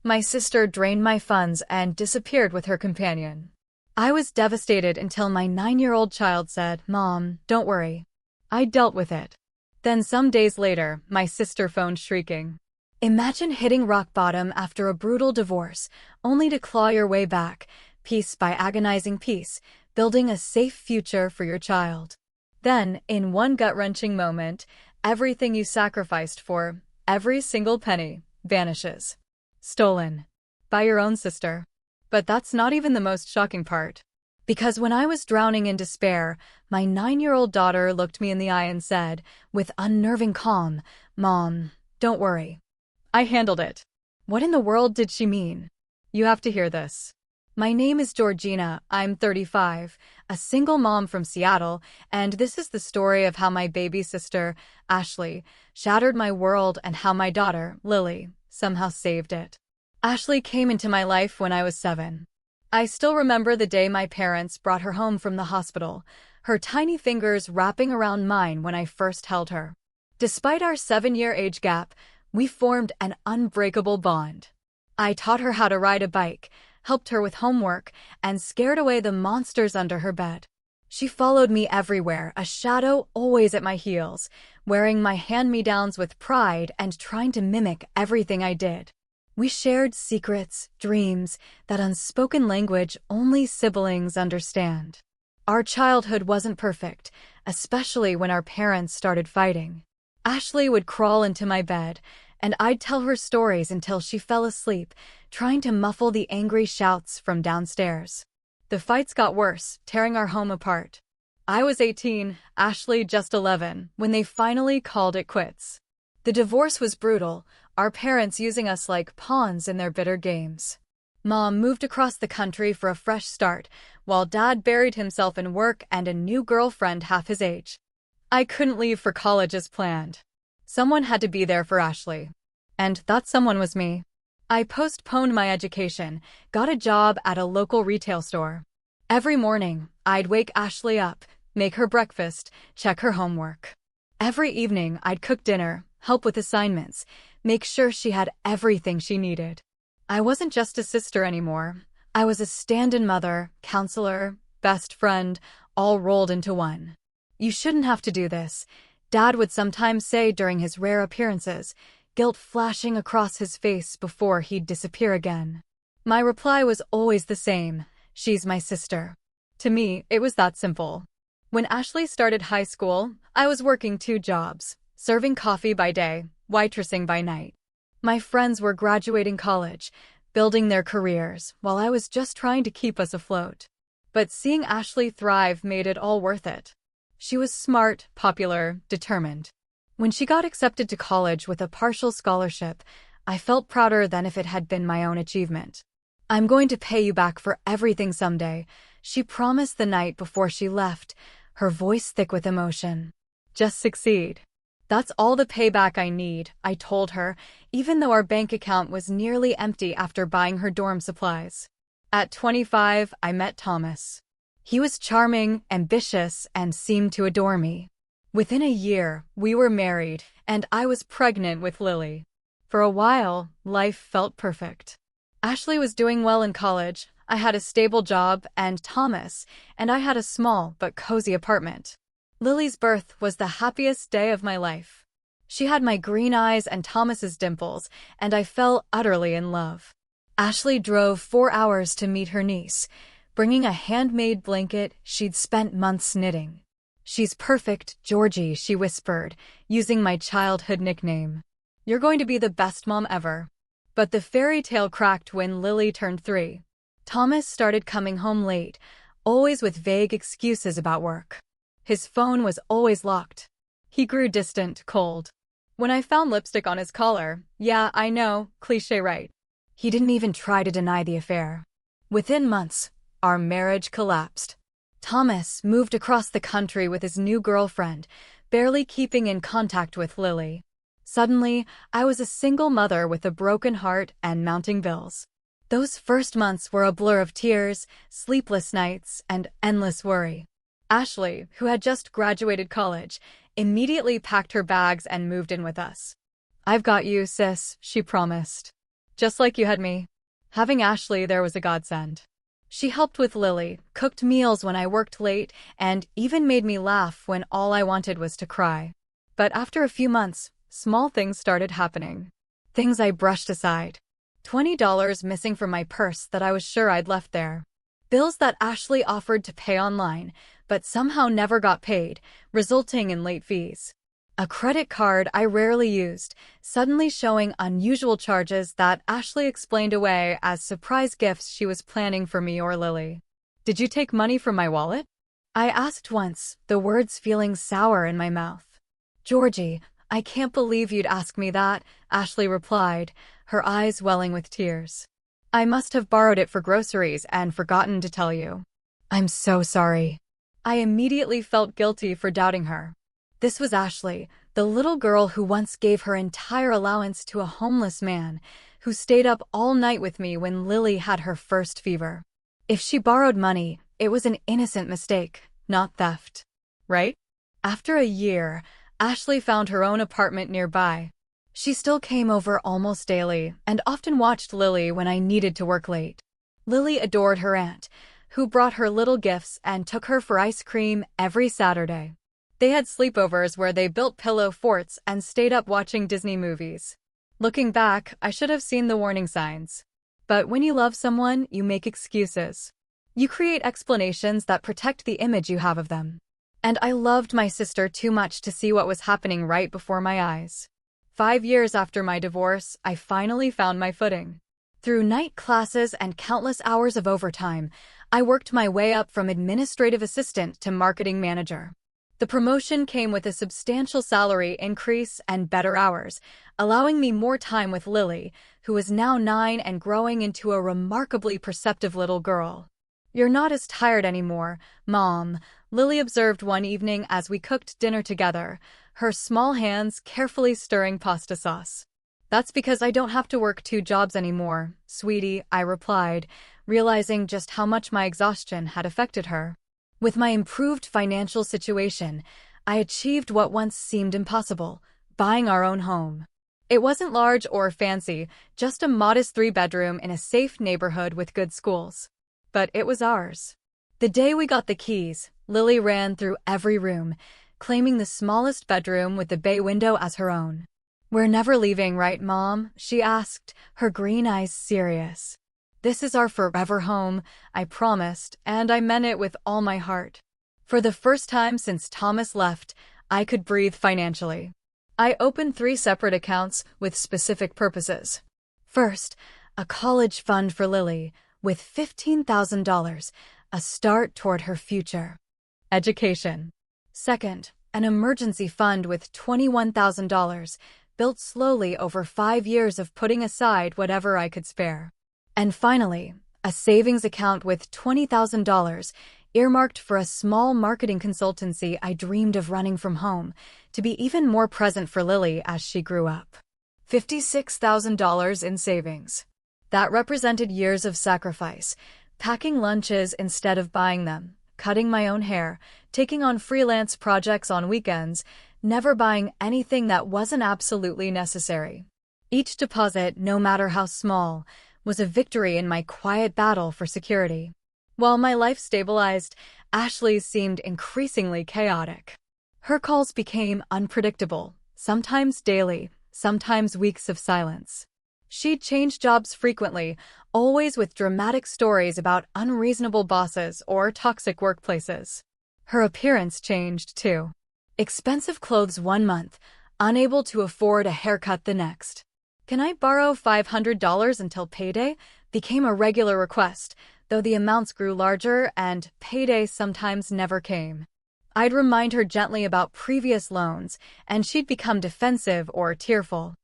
My sister drained my funds and disappeared with her companion. I was devastated until my 9-year-old child said, "Mom, don't worry. I dealt with it." Then some days later, my sister phoned shrieking. Imagine hitting rock bottom after a brutal divorce, only to claw your way back, piece by agonizing piece, building a safe future for your child. Then, in one gut-wrenching moment, everything you sacrificed for, every single penny, vanishes. Stolen. By your own sister. But that's not even the most shocking part. Because when I was drowning in despair, my 9-year-old daughter looked me in the eye and said, with unnerving calm, "Mom, don't worry. I handled it." What in the world did she mean? You have to hear this. My name is Georgina, I'm 35, a single mom from Seattle, and this is the story of how my baby sister, Ashley, shattered my world and how my daughter, Lily, somehow saved it. Ashley came into my life when I was 7. I still remember the day my parents brought her home from the hospital, her tiny fingers wrapping around mine when I first held her. Despite our 7-year age gap, we formed an unbreakable bond. I taught her how to ride a bike, helped her with homework, and scared away the monsters under her bed. She followed me everywhere, a shadow always at my heels, wearing my hand-me-downs with pride and trying to mimic everything I did. We shared secrets, dreams, that unspoken language only siblings understand. Our childhood wasn't perfect, especially when our parents started fighting. Ashley would crawl into my bed, and I'd tell her stories until she fell asleep, trying to muffle the angry shouts from downstairs. The fights got worse, tearing our home apart. I was 18, Ashley just 11, when they finally called it quits. The divorce was brutal, our parents using us like pawns in their bitter games. Mom moved across the country for a fresh start, while Dad buried himself in work and a new girlfriend half his age. I couldn't leave for college as planned. Someone had to be there for Ashley. And that someone was me. I postponed my education, got a job at a local retail store. Every morning, I'd wake Ashley up, make her breakfast, check her homework. Every evening, I'd cook dinner, help with assignments, make sure she had everything she needed. I wasn't just a sister anymore. I was a stand-in mother, counselor, best friend, all rolled into one. "You shouldn't have to do this," Dad would sometimes say during his rare appearances, guilt flashing across his face before he'd disappear again. My reply was always the same: she's my sister. To me, it was that simple. When Ashley started high school, I was working 2 jobs, serving coffee by day, waitressing by night. My friends were graduating college, building their careers, while I was just trying to keep us afloat. But seeing Ashley thrive made it all worth it. She was smart, popular, determined. When she got accepted to college with a partial scholarship, I felt prouder than if it had been my own achievement. "I'm going to pay you back for everything someday," she promised the night before she left, her voice thick with emotion. "Just succeed. That's all the payback I need," I told her, even though our bank account was nearly empty after buying her dorm supplies. At 25, I met Thomas. He was charming, ambitious, and seemed to adore me. Within a year, we were married, and I was pregnant with Lily. For a while, life felt perfect. Ashley was doing well in college, I had a stable job, and I had a small but cozy apartment. Lily's birth was the happiest day of my life. She had my green eyes and Thomas's dimples, and I fell utterly in love. Ashley drove 4 hours to meet her niece, bringing a handmade blanket she'd spent months knitting. "She's perfect, Georgie," she whispered, using my childhood nickname. "You're going to be the best mom ever." But the fairy tale cracked when Lily turned 3. Thomas started coming home late, always with vague excuses about work. His phone was always locked. He grew distant, cold. When I found lipstick on his collar, yeah, I know, cliché right. He didn't even try to deny the affair. Within months, our marriage collapsed. Thomas moved across the country with his new girlfriend, barely keeping in contact with Lily. Suddenly, I was a single mother with a broken heart and mounting bills. Those first months were a blur of tears, sleepless nights, and endless worry. Ashley, who had just graduated college, immediately packed her bags and moved in with us. "I've got you, sis," she promised. Just like you had me. Having Ashley there was a godsend. She helped with Lily, cooked meals when I worked late, and even made me laugh when all I wanted was to cry. But after a few months, small things started happening. Things I brushed aside. $20 missing from my purse that I was sure I'd left there. Bills that Ashley offered to pay online, but somehow never got paid, resulting in late fees. A credit card I rarely used, suddenly showing unusual charges that Ashley explained away as surprise gifts she was planning for me or Lily. "Did you take money from my wallet?" I asked once, the words feeling sour in my mouth. "Georgie, I can't believe you'd ask me that," Ashley replied, her eyes welling with tears. "I must have borrowed it for groceries and forgotten to tell you." "I'm so sorry." I immediately felt guilty for doubting her. This was Ashley, the little girl who once gave her entire allowance to a homeless man, who stayed up all night with me when Lily had her first fever. If she borrowed money, it was an innocent mistake, not theft. Right? After a year, Ashley found her own apartment nearby. She still came over almost daily and often watched Lily when I needed to work late. Lily adored her aunt, who brought her little gifts and took her for ice cream every Saturday. They had sleepovers where they built pillow forts and stayed up watching Disney movies. Looking back, I should have seen the warning signs. But when you love someone, you make excuses. You create explanations that protect the image you have of them. And I loved my sister too much to see what was happening right before my eyes. 5 years after my divorce, I finally found my footing. Through night classes and countless hours of overtime, I worked my way up from administrative assistant to marketing manager. The promotion came with a substantial salary increase and better hours, allowing me more time with Lily, who is now 9 and growing into a remarkably perceptive little girl. "You're not as tired anymore, Mom," Lily observed one evening as we cooked dinner together, her small hands carefully stirring pasta sauce. "That's because I don't have to work 2 jobs anymore, sweetie," I replied, realizing just how much my exhaustion had affected her. With my improved financial situation, I achieved what once seemed impossible, buying our own home. It wasn't large or fancy, just a modest 3-bedroom in a safe neighborhood with good schools. But it was ours. The day we got the keys, Lily ran through every room, claiming the smallest bedroom with the bay window as her own. "We're never leaving, right, Mom?" she asked, her green eyes serious. "This is our forever home," I promised, and I meant it with all my heart. For the first time since Thomas left, I could breathe financially. I opened 3 separate accounts with specific purposes. First, a college fund for Lily, with $15,000, a start toward her future education. Second, an emergency fund with $21,000, built slowly over 5 years of putting aside whatever I could spare. And finally, a savings account with $20,000, earmarked for a small marketing consultancy I dreamed of running from home, to be even more present for Lily as she grew up. $56,000 in savings. That represented years of sacrifice, packing lunches instead of buying them, cutting my own hair, taking on freelance projects on weekends, never buying anything that wasn't absolutely necessary. Each deposit, no matter how small, was a victory in my quiet battle for security. While my life stabilized, Ashley's seemed increasingly chaotic. Her calls became unpredictable, sometimes daily, sometimes weeks of silence. She'd change jobs frequently, always with dramatic stories about unreasonable bosses or toxic workplaces. Her appearance changed, too. Expensive clothes one month, unable to afford a haircut the next. "Can I borrow $500 until payday?" became a regular request, though the amounts grew larger and payday sometimes never came. I'd remind her gently about previous loans, and she'd become defensive or tearful.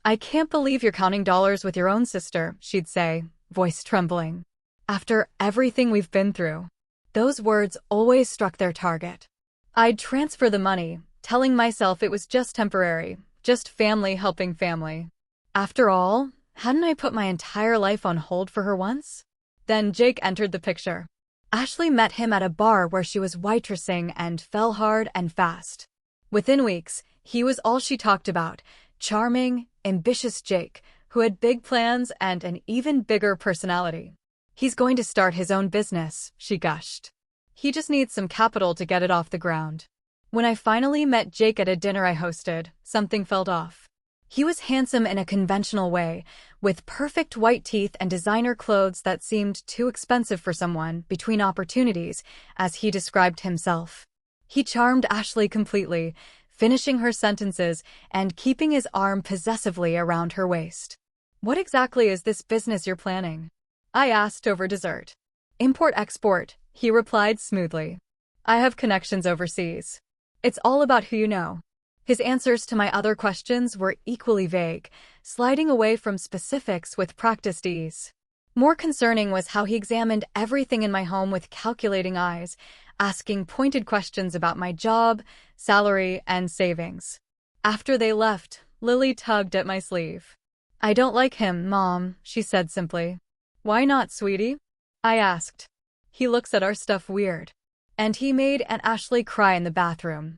"I can't believe you're counting dollars with your own sister," she'd say, voice trembling. "After everything we've been through." Those words always struck their target. I'd transfer the money, telling myself it was just temporary, just family helping family. After all, hadn't I put my entire life on hold for her once? Then Jake entered the picture. Ashley met him at a bar where she was waitressing and fell hard and fast. Within weeks, he was all she talked about, charming, ambitious Jake, who had big plans and an even bigger personality. He's going to start his own business, she gushed. He just needs some capital to get it off the ground. When I finally met Jake at a dinner I hosted, something felt off. He was handsome in a conventional way, with perfect white teeth and designer clothes that seemed too expensive for someone between opportunities, as he described himself. He charmed Ashley completely, finishing her sentences and keeping his arm possessively around her waist. "What exactly is this business you're planning?" I asked over dessert. "Import-export," he replied smoothly. "I have connections overseas. It's all about who you know." His answers to my other questions were equally vague, sliding away from specifics with practiced ease. More concerning was how he examined everything in my home with calculating eyes, asking pointed questions about my job, salary, and savings. After they left, Lily tugged at my sleeve. "I don't like him, Mom," she said simply. "Why not, sweetie?" I asked. "He looks at our stuff weird." And he made Aunt Ashley cry in the bathroom.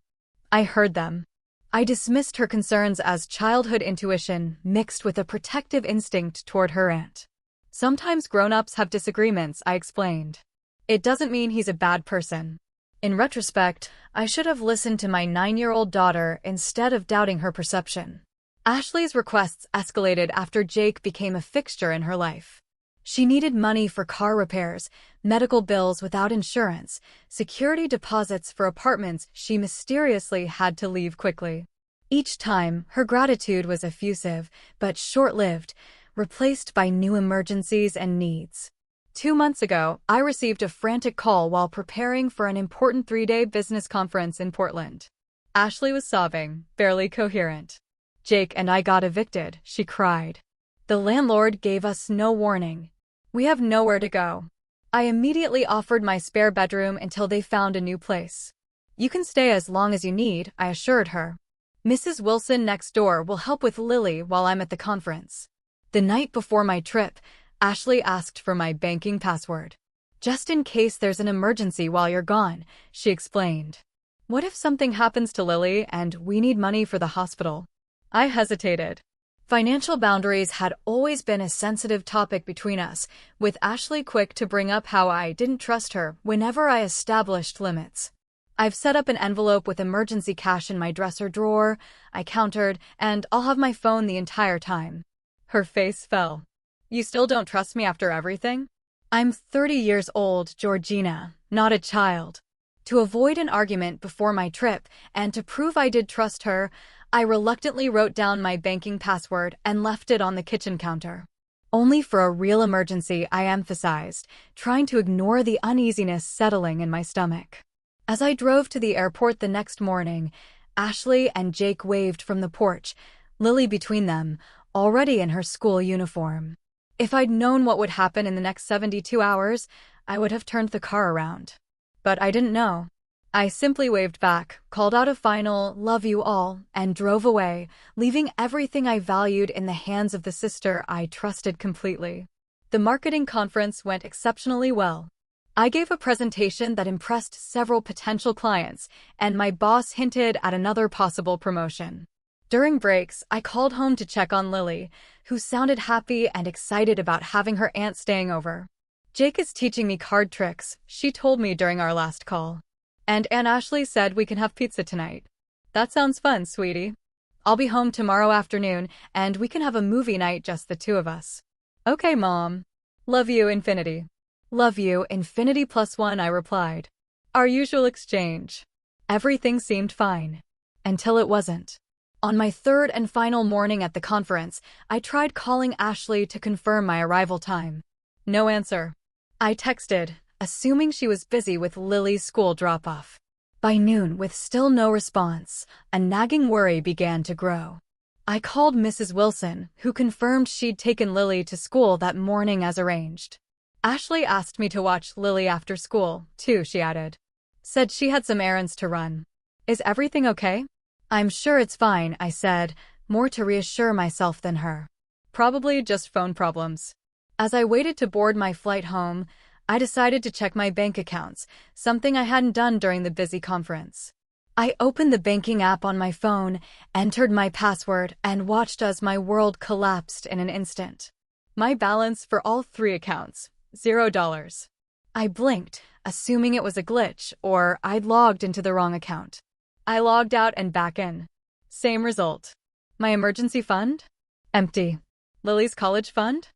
I heard them. I dismissed her concerns as childhood intuition mixed with a protective instinct toward her aunt. "Sometimes grown-ups have disagreements," I explained. "It doesn't mean he's a bad person." In retrospect, I should have listened to my 9-year-old daughter instead of doubting her perception. Ashley's requests escalated after Jake became a fixture in her life. She needed money for car repairs, medical bills without insurance, security deposits for apartments she mysteriously had to leave quickly. Each time, her gratitude was effusive, but short-lived, replaced by new emergencies and needs. 2 months ago, I received a frantic call while preparing for an important 3-day business conference in Portland. Ashley was sobbing, barely coherent. "Jake and I got evicted," she cried. "The landlord gave us no warning. We have nowhere to go." I immediately offered my spare bedroom until they found a new place. "You can stay as long as you need," I assured her. "Mrs. Wilson next door will help with Lily while I'm at the conference." The night before my trip, Ashley asked for my banking password. "Just in case there's an emergency while you're gone," she explained. "What if something happens to Lily and we need money for the hospital?" I hesitated. Financial boundaries had always been a sensitive topic between us, with Ashley quick to bring up how I didn't trust her whenever I established limits. "I've set up an envelope with emergency cash in my dresser drawer," I countered, "and I'll have my phone the entire time." Her face fell. "You still don't trust me after everything?" "I'm 30 years old, Georgina, not a child." To avoid an argument before my trip, and to prove I did trust her, I reluctantly wrote down my banking password and left it on the kitchen counter. "Only for a real emergency," I emphasized, trying to ignore the uneasiness settling in my stomach. As I drove to the airport the next morning, Ashley and Jake waved from the porch, Lily between them, already in her school uniform. If I'd known what would happen in the next 72 hours, I would have turned the car around. But I didn't know. I simply waved back, called out a final "love you all," and drove away, leaving everything I valued in the hands of the sister I trusted completely. The marketing conference went exceptionally well. I gave a presentation that impressed several potential clients, and my boss hinted at another possible promotion. During breaks, I called home to check on Lily, who sounded happy and excited about having her aunt staying over. "Jake is teaching me card tricks," she told me during our last call. "And Aunt Ashley said we can have pizza tonight." "That sounds fun, sweetie. I'll be home tomorrow afternoon, and we can have a movie night, just the two of us." "Okay, Mom. Love you, infinity." "Love you, infinity +1," I replied. Our usual exchange. Everything seemed fine. Until it wasn't. On my third and final morning at the conference, I tried calling Ashley to confirm my arrival time. No answer. I texted, assuming she was busy with Lily's school drop-off. By noon, with still no response, a nagging worry began to grow. I called Mrs. Wilson, who confirmed she'd taken Lily to school that morning as arranged. "Ashley asked me to watch Lily after school, too," she added. "Said she had some errands to run. Is everything okay?" "I'm sure it's fine," I said, more to reassure myself than her. "Probably just phone problems." As I waited to board my flight home, I decided to check my bank accounts, something I hadn't done during the busy conference. I opened the banking app on my phone, entered my password, and watched as my world collapsed in an instant. My balance for all 3 accounts, $0. I blinked, assuming it was a glitch or I'd logged into the wrong account. I logged out and back in. Same result. My emergency fund? Empty. Lily's college fund?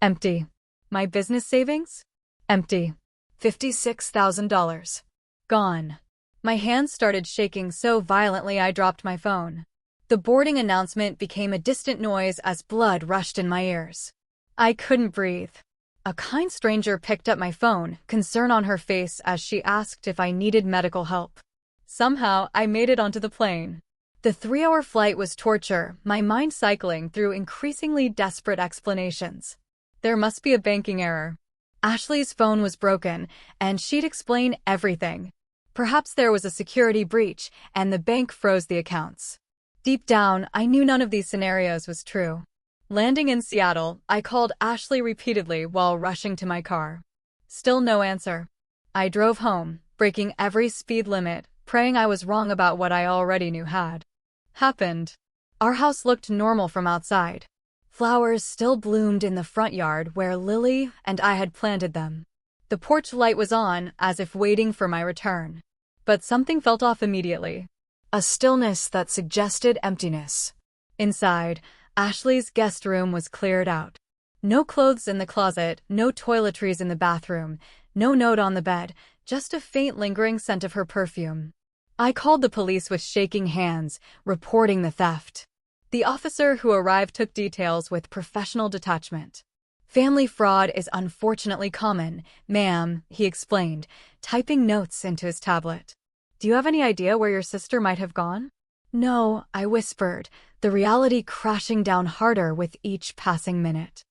Empty. My business savings? Empty. $56,000. Gone. My hands started shaking so violently I dropped my phone. The boarding announcement became a distant noise as blood rushed in my ears. I couldn't breathe. A kind stranger picked up my phone, concern on her face as she asked if I needed medical help. Somehow, I made it onto the plane. The 3-hour flight was torture, my mind cycling through increasingly desperate explanations. There must be a banking error. Ashley's phone was broken, and she'd explain everything. Perhaps there was a security breach, and the bank froze the accounts. Deep down, I knew none of these scenarios was true. Landing in Seattle, I called Ashley repeatedly while rushing to my car. Still no answer. I drove home, breaking every speed limit, praying I was wrong about what I already knew had happened. Our house looked normal from outside. Flowers still bloomed in the front yard where Lily and I had planted them. The porch light was on, as if waiting for my return. But something felt off immediately. A stillness that suggested emptiness. Inside, Ashley's guest room was cleared out. No clothes in the closet, no toiletries in the bathroom, no note on the bed, just a faint lingering scent of her perfume. I called the police with shaking hands, reporting the theft. The officer who arrived took details with professional detachment. Family fraud is unfortunately common, ma'am, he explained, typing notes into his tablet. Do you have any idea where your sister might have gone? No, I whispered, the reality crashing down harder with each passing minute.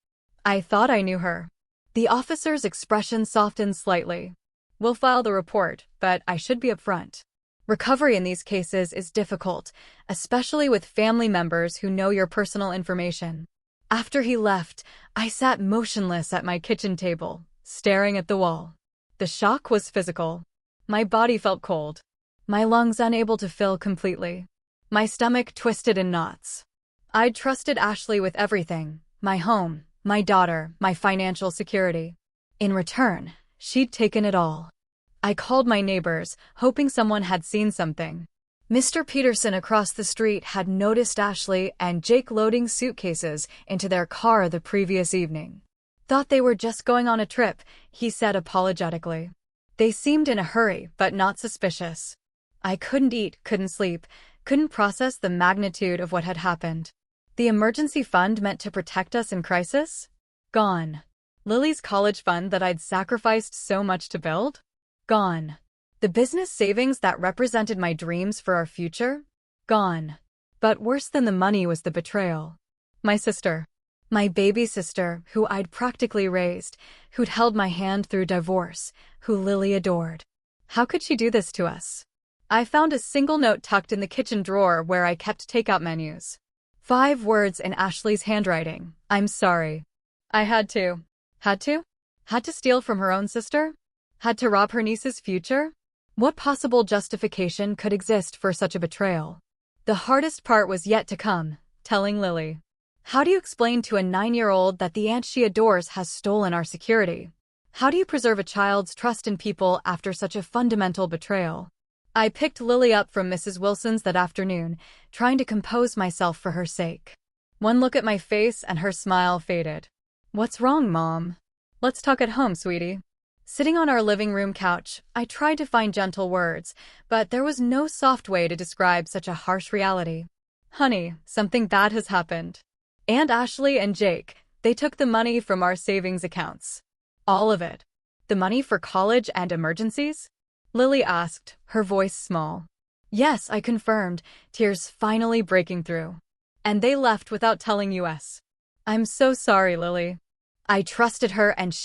I thought I knew her. The officer's expression softened slightly. We'll file the report, but I should be upfront. Recovery in these cases is difficult, especially with family members who know your personal information. After he left, I sat motionless at my kitchen table, staring at the wall. The shock was physical. My body felt cold. My lungs unable to fill completely. My stomach twisted in knots. I'd trusted Ashley with everything, my home, my daughter, my financial security. In return, she'd taken it all. I called my neighbors, hoping someone had seen something. Mr. Peterson across the street had noticed Ashley and Jake loading suitcases into their car the previous evening. Thought they were just going on a trip, he said apologetically. They seemed in a hurry, but not suspicious. I couldn't eat, couldn't sleep, couldn't process the magnitude of what had happened. The emergency fund meant to protect us in crisis? Gone. Lily's college fund that I'd sacrificed so much to build? Gone. The business savings that represented my dreams for our future? Gone. But worse than the money was the betrayal. My sister. My baby sister, who I'd practically raised, who'd held my hand through divorce, who Lily adored. How could she do this to us? I found a single note tucked in the kitchen drawer where I kept takeout menus. 5 words in Ashley's handwriting. I'm sorry. I had to. Had to? Had to steal from her own sister? Had to rob her niece's future? What possible justification could exist for such a betrayal? The hardest part was yet to come, telling Lily. How do you explain to a 9-year-old that the aunt she adores has stolen our security? How do you preserve a child's trust in people after such a fundamental betrayal? I picked Lily up from Mrs. Wilson's that afternoon, trying to compose myself for her sake. One look at my face and her smile faded. What's wrong, Mom? Let's talk at home, sweetie. Sitting on our living room couch, I tried to find gentle words, but there was no soft way to describe such a harsh reality. Honey, something bad has happened. Aunt Ashley and Jake, they took the money from our savings accounts. All of it. The money for college and emergencies? Lily asked, her voice small. Yes, I confirmed, tears finally breaking through. And they left without telling us. I'm so sorry, Lily. I trusted her and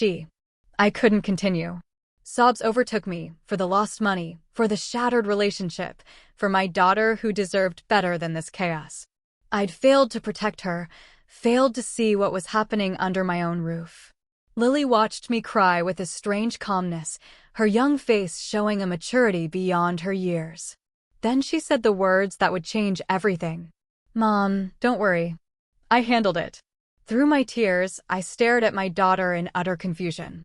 I couldn't continue. Sobs overtook me, for the lost money, for the shattered relationship, for my daughter who deserved better than this chaos. I'd failed to protect her, failed to see what was happening under my own roof. Lily watched me cry with a strange calmness, her young face showing a maturity beyond her years. Then she said the words that would change everything. "Mom, don't worry. I handled it." Through my tears, I stared at my daughter in utter confusion.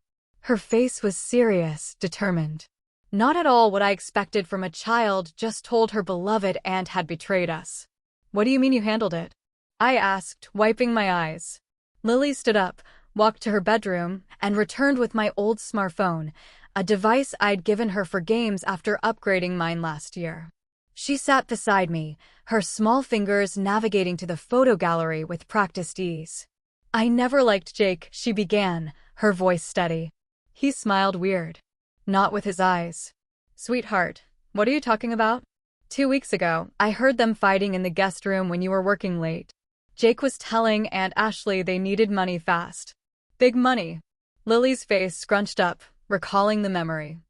Her face was serious, determined. Not at all what I expected from a child just told her beloved aunt had betrayed us. "What do you mean you handled it?" I asked, wiping my eyes. Lily stood up, walked to her bedroom, and returned with my old smartphone, a device I'd given her for games after upgrading mine last year. She sat beside me, her small fingers navigating to the photo gallery with practiced ease. "I never liked Jake," she began, her voice steady. He smiled weird. Not with his eyes. "Sweetheart, what are you talking about?" 2 weeks ago, I heard them fighting in the guest room when you were working late. Jake was telling Aunt Ashley they needed money fast. Big money. Lily's face scrunched up, recalling the memory.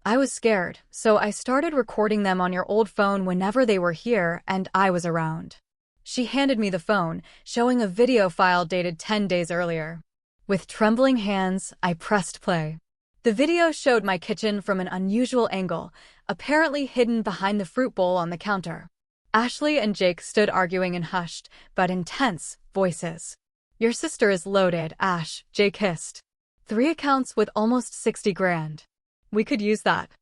I was scared, so I started recording them on your old phone whenever they were here and I was around. She handed me the phone, showing a video file dated 10 days earlier. With trembling hands, I pressed play. The video showed my kitchen from an unusual angle, apparently hidden behind the fruit bowl on the counter. Ashley and Jake stood arguing in hushed, but intense, voices. "Your sister is loaded, Ash," Jake hissed. 3 accounts with almost 60 grand. "We could use that."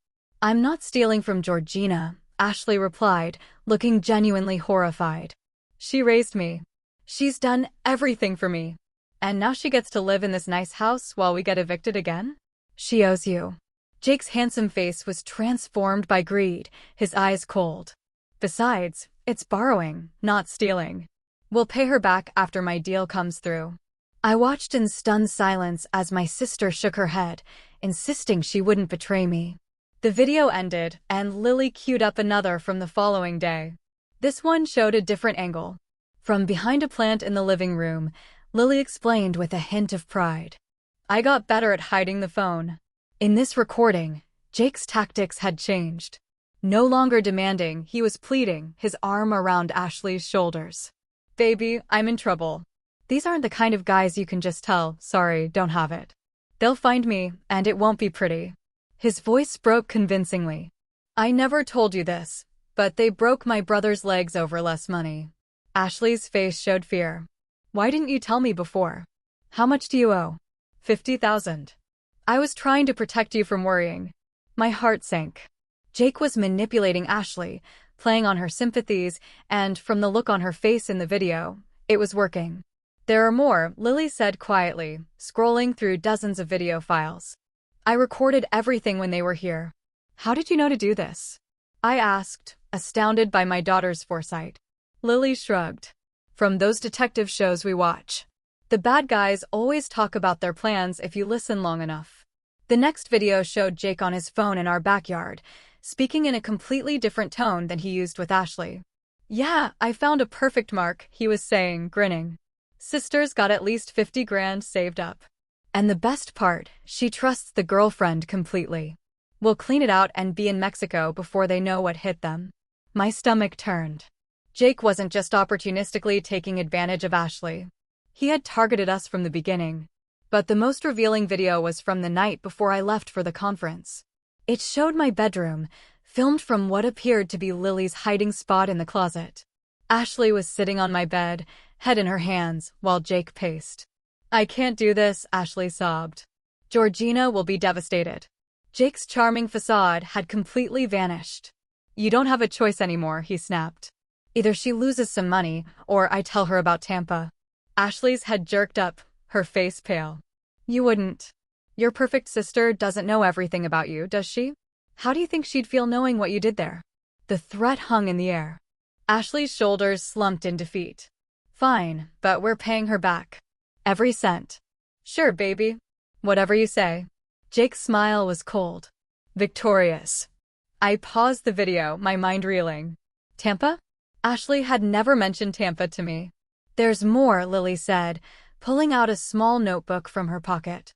"I'm not stealing from Georgina," Ashley replied, looking genuinely horrified. "She raised me. She's done everything for me. And now she gets to live in this nice house while we get evicted again? She owes you." Jake's handsome face was transformed by greed, his eyes cold. "Besides, it's borrowing, not stealing. We'll pay her back after my deal comes through." I watched in stunned silence as my sister shook her head, insisting she wouldn't betray me. The video ended, and Lily queued up another from the following day. This one showed a different angle. From behind a plant in the living room, Lily explained with a hint of pride. "I got better at hiding the phone." In this recording, Jake's tactics had changed. No longer demanding, he was pleading, his arm around Ashley's shoulders. "Baby, I'm in trouble. These aren't the kind of guys you can just tell, 'Sorry, don't have it.' They'll find me, and it won't be pretty." His voice broke convincingly. "I never told you this, but they broke my brother's legs over less money." Ashley's face showed fear. "Why didn't you tell me before? How much do you owe?" 50,000. "I was trying to protect you from worrying." My heart sank. Jake was manipulating Ashley, playing on her sympathies, and from the look on her face in the video, it was working. "There are more," Lily said quietly, scrolling through dozens of video files. "I recorded everything when they were here." "How did you know to do this?" I asked, astounded by my daughter's foresight. Lily shrugged. "From those detective shows we watch. The bad guys always talk about their plans if you listen long enough." The next video showed Jake on his phone in our backyard, speaking in a completely different tone than he used with Ashley. "Yeah, I found a perfect mark," he was saying, grinning. "Sister's got at least 50 grand saved up. And the best part, she trusts the girlfriend completely. We'll clean it out and be in Mexico before they know what hit them." My stomach turned. Jake wasn't just opportunistically taking advantage of Ashley. He had targeted us from the beginning. But the most revealing video was from the night before I left for the conference. It showed my bedroom, filmed from what appeared to be Lily's hiding spot in the closet. Ashley was sitting on my bed, head in her hands, while Jake paced. "I can't do this," Ashley sobbed. "Georgina will be devastated." Jake's charming facade had completely vanished. "You don't have a choice anymore," he snapped. "Either she loses some money, or I tell her about Tampa." Ashley's head jerked up, her face pale. "You wouldn't. Your perfect sister doesn't know everything about you, does she? How do you think she'd feel knowing what you did there?" The threat hung in the air. Ashley's shoulders slumped in defeat. "Fine, but we're paying her back. Every cent." "Sure, baby. Whatever you say." Jake's smile was cold. "Victorious." I paused the video, my mind reeling. "Tampa?" Ashley had never mentioned Tampa to me. "There's more," Lily said, pulling out a small notebook from her pocket.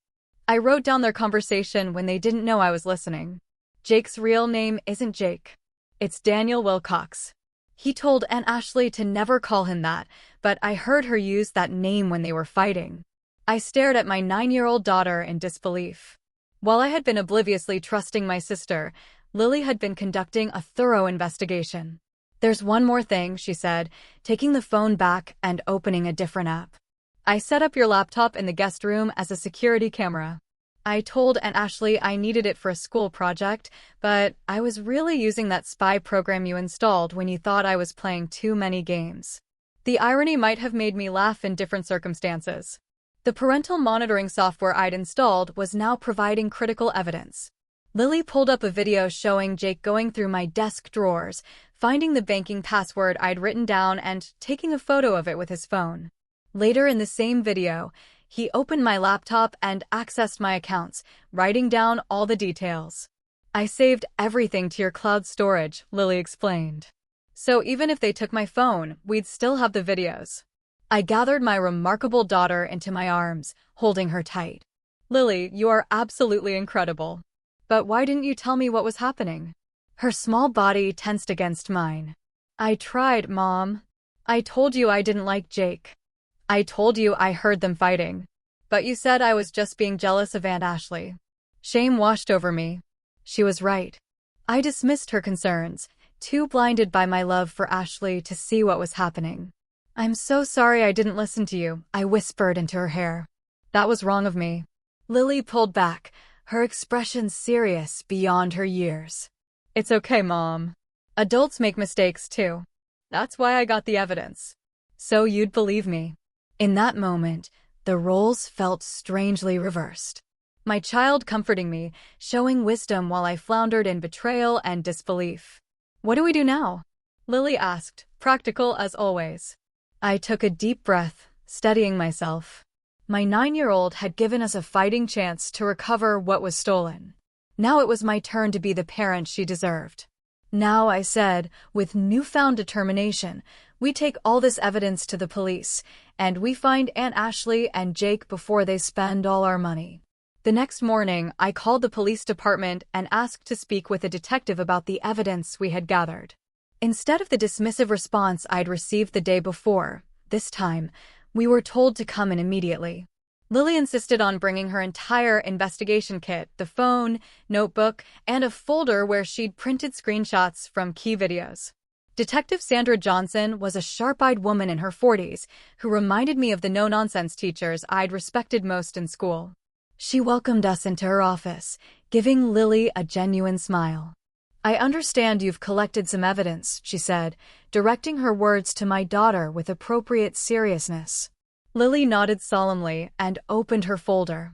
"I wrote down their conversation when they didn't know I was listening. Jake's real name isn't Jake. It's Daniel Wilcox. He told Aunt Ashley to never call him that, but I heard her use that name when they were fighting." I stared at my 9-year-old daughter in disbelief. While I had been obliviously trusting my sister, Lily had been conducting a thorough investigation. "There's one more thing," she said, taking the phone back and opening a different app. "I set up your laptop in the guest room as a security camera. I told Aunt Ashley I needed it for a school project, but I was really using that spy program you installed when you thought I was playing too many games." The irony might have made me laugh in different circumstances. The parental monitoring software I'd installed was now providing critical evidence. Lily pulled up a video showing Jake going through my desk drawers, finding the banking password I'd written down and taking a photo of it with his phone. Later in the same video, he opened my laptop and accessed my accounts, writing down all the details. "I saved everything to your cloud storage," Lily explained. "So even if they took my phone, we'd still have the videos." I gathered my remarkable daughter into my arms, holding her tight. "Lily, you are absolutely incredible. But why didn't you tell me what was happening?" Her small body tensed against mine. "I tried, Mom. I told you I didn't like Jake. I told you I heard them fighting. But you said I was just being jealous of Aunt Ashley." Shame washed over me. She was right. I dismissed her concerns, too blinded by my love for Ashley to see what was happening. "I'm so sorry I didn't listen to you," I whispered into her hair. "That was wrong of me." Lily pulled back, her expression serious beyond her years. "It's okay, Mom. Adults make mistakes too. That's why I got the evidence. So you'd believe me." In that moment, the roles felt strangely reversed. My child comforting me, showing wisdom while I floundered in betrayal and disbelief. "What do we do now?" Lily asked, practical as always. I took a deep breath, steadying myself. My 9-year-old had given us a fighting chance to recover what was stolen. Now it was my turn to be the parent she deserved. "Now," I said, with newfound determination, "we take all this evidence to the police, and we find Aunt Ashley and Jake before they spend all our money." The next morning, I called the police department and asked to speak with a detective about the evidence we had gathered. Instead of the dismissive response I'd received the day before, this time, we were told to come in immediately. Lily insisted on bringing her entire investigation kit, the phone, notebook, and a folder where she'd printed screenshots from key videos. Detective Sandra Johnson was a sharp-eyed woman in her 40s who reminded me of the no-nonsense teachers I'd respected most in school. She welcomed us into her office, giving Lily a genuine smile. "I understand you've collected some evidence," she said, directing her words to my daughter with appropriate seriousness. Lily nodded solemnly and opened her folder.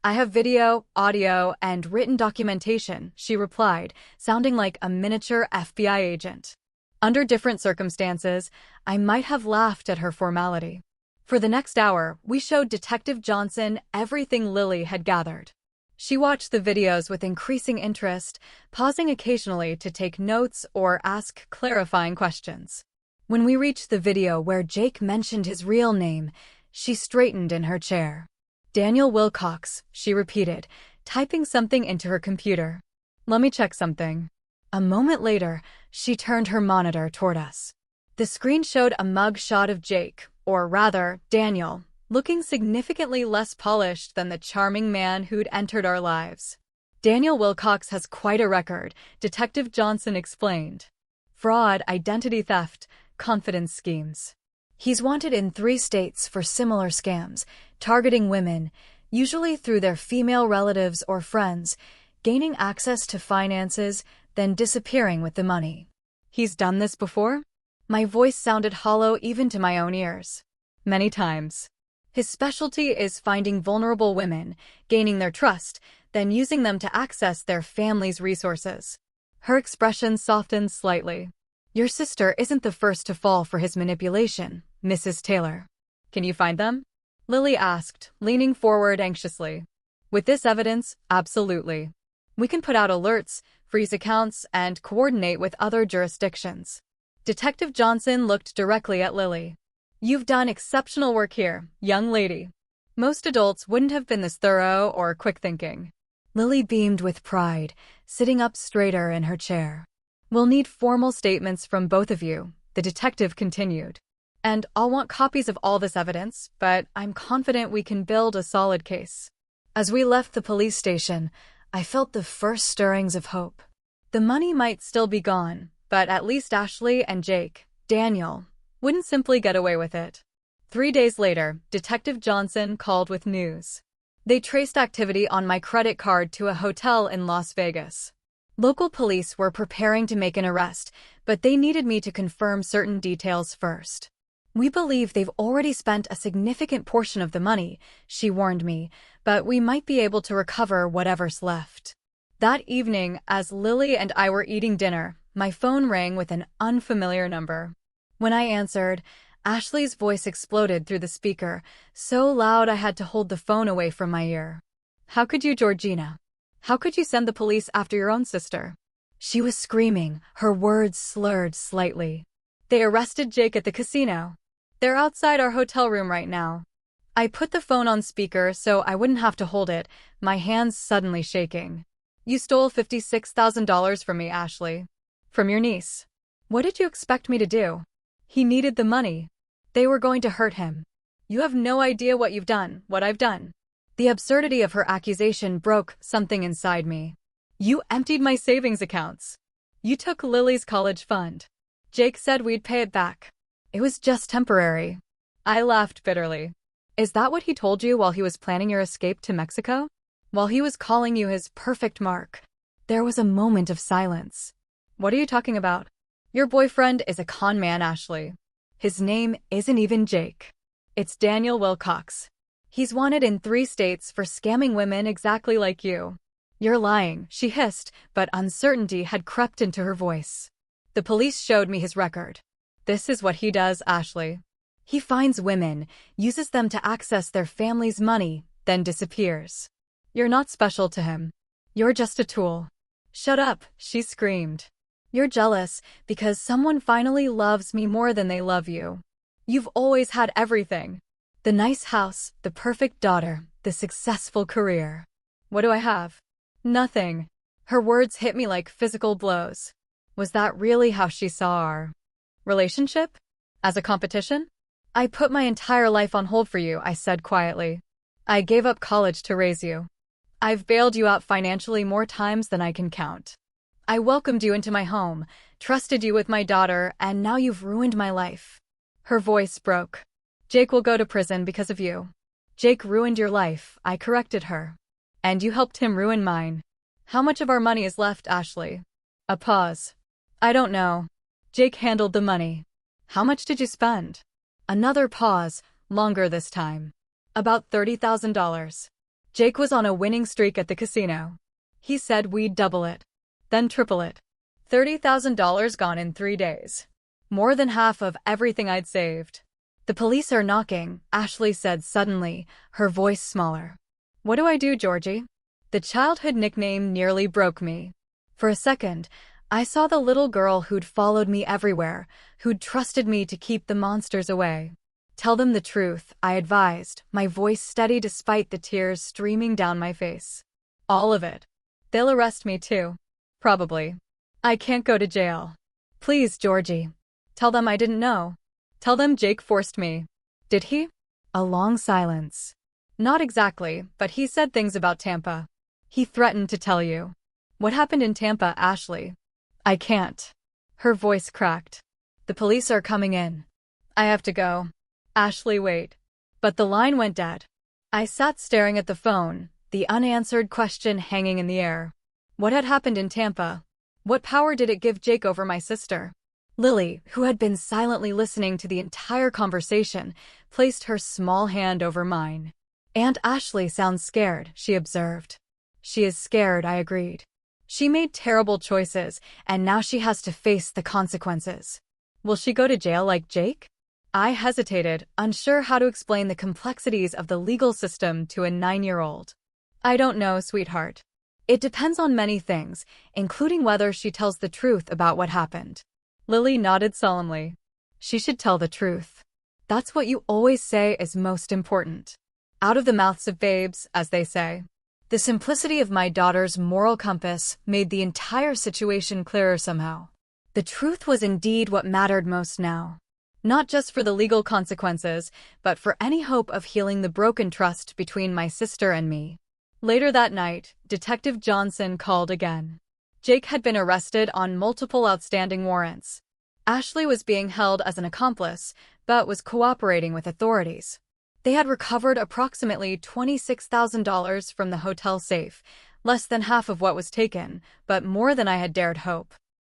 "I have video, audio, and written documentation," she replied, sounding like a miniature FBI agent. Under different circumstances, I might have laughed at her formality. For the next hour, we showed Detective Johnson everything Lily had gathered. She watched the videos with increasing interest, pausing occasionally to take notes or ask clarifying questions. When we reached the video where Jake mentioned his real name, she straightened in her chair. "Daniel Wilcox," she repeated, typing something into her computer. "Let me check something." A moment later, she turned her monitor toward us. The screen showed a mug shot of Jake, or rather, Daniel, looking significantly less polished than the charming man who'd entered our lives. "Daniel Wilcox has quite a record," Detective Johnson explained. "Fraud, identity theft, confidence schemes. He's wanted in 3 states for similar scams, targeting women, usually through their female relatives or friends, gaining access to finances, then disappearing with the money." "He's done this before?" My voice sounded hollow even to my own ears. "Many times. His specialty is finding vulnerable women, gaining their trust, then using them to access their family's resources." Her expression softened slightly. "Your sister isn't the first to fall for his manipulation, Mrs. Taylor." "Can you find them?" Lily asked, leaning forward anxiously. "With this evidence, absolutely. We can put out alerts, freeze accounts, and coordinate with other jurisdictions." Detective Johnson looked directly at Lily. "You've done exceptional work here, young lady. Most adults wouldn't have been this thorough or quick-thinking." Lily beamed with pride, sitting up straighter in her chair. "We'll need formal statements from both of you," the detective continued. "And I'll want copies of all this evidence, but I'm confident we can build a solid case." As we left the police station, I felt the first stirrings of hope. The money might still be gone, but at least Ashley and Jake, Daniel, wouldn't simply get away with it. 3 days later, Detective Johnson called with news. They traced activity on my credit card to a hotel in Las Vegas. Local police were preparing to make an arrest, but they needed me to confirm certain details first. We believe they've already spent a significant portion of the money, she warned me, but we might be able to recover whatever's left. That evening, as Lily and I were eating dinner, my phone rang with an unfamiliar number. When I answered, Ashley's voice exploded through the speaker, so loud I had to hold the phone away from my ear. "How could you, Georgina? How could you send the police after your own sister?" She was screaming, her words slurred slightly. "They arrested Jake at the casino. They're outside our hotel room right now." I put the phone on speaker so I wouldn't have to hold it, my hands suddenly shaking. "You stole $56,000 from me, Ashley. From your niece. What did you expect me to do?" He needed the money. They were going to hurt him. "You have no idea what you've done, what I've done." The absurdity of her accusation broke something inside me. "You emptied my savings accounts. You took Lily's college fund. Jake said we'd pay it back. It was just temporary." I laughed bitterly. "Is that what he told you while he was planning your escape to Mexico? While he was calling you his perfect mark?" There was a moment of silence. "What are you talking about? Your boyfriend is a con man, Ashley. His name isn't even Jake. It's Daniel Wilcox. He's wanted in 3 states for scamming women exactly like you." "You're lying," she hissed, but uncertainty had crept into her voice. "The police showed me his record. This is what he does, Ashley. He finds women, uses them to access their family's money, then disappears. You're not special to him. You're just a tool." "Shut up," she screamed. "You're jealous because someone finally loves me more than they love you. You've always had everything. The nice house, the perfect daughter, the successful career. What do I have? Nothing." Her words hit me like physical blows. Was that really how she saw our relationship? As a competition? "I put my entire life on hold for you," I said quietly. "I gave up college to raise you. I've bailed you out financially more times than I can count. I welcomed you into my home, trusted you with my daughter, and now you've ruined my life." Her voice broke. "Jake will go to prison because of you. Jake ruined your life," I corrected her. "And you helped him ruin mine. How much of our money is left, Ashley?" A pause. "I don't know. Jake handled the money." "How much did you spend?" Another pause, longer this time. "About $30,000. Jake was on a winning streak at the casino. He said we'd double it, then triple it. $30,000 gone in 3 days. More than half of everything I'd saved." "The police are knocking," Ashley said suddenly, her voice smaller. "What do I do, Georgie?" The childhood nickname nearly broke me. For a second, I saw the little girl who'd followed me everywhere, who'd trusted me to keep the monsters away. "Tell them the truth," I advised, my voice steady despite the tears streaming down my face. "All of it. They'll arrest me too. Probably. I can't go to jail. Please, Georgie. Tell them I didn't know. Tell them Jake forced me." "Did he?" A long silence. "Not exactly, but he said things about Tampa. He threatened to tell you." "What happened in Tampa, Ashley?" "I can't." Her voice cracked. "The police are coming in. I have to go." "Ashley, wait." But the line went dead. I sat staring at the phone, the unanswered question hanging in the air. What had happened in Tampa? What power did it give Jake over my sister? Lily, who had been silently listening to the entire conversation, placed her small hand over mine. "Aunt Ashley sounds scared," she observed. "She is scared," I agreed. "She made terrible choices, and now she has to face the consequences. Will she go to jail like Jake?" I hesitated, unsure how to explain the complexities of the legal system to a 9-year-old. "I don't know, sweetheart. It depends on many things, including whether she tells the truth about what happened." Lily nodded solemnly. "She should tell the truth. That's what you always say is most important. Out of the mouths of babes, as they say." The simplicity of my daughter's moral compass made the entire situation clearer somehow. The truth was indeed what mattered most now. Not just for the legal consequences, but for any hope of healing the broken trust between my sister and me. Later that night, Detective Johnson called again. Jake had been arrested on multiple outstanding warrants. Ashley was being held as an accomplice, but was cooperating with authorities. They had recovered approximately $26,000 from the hotel safe, less than half of what was taken, but more than I had dared hope.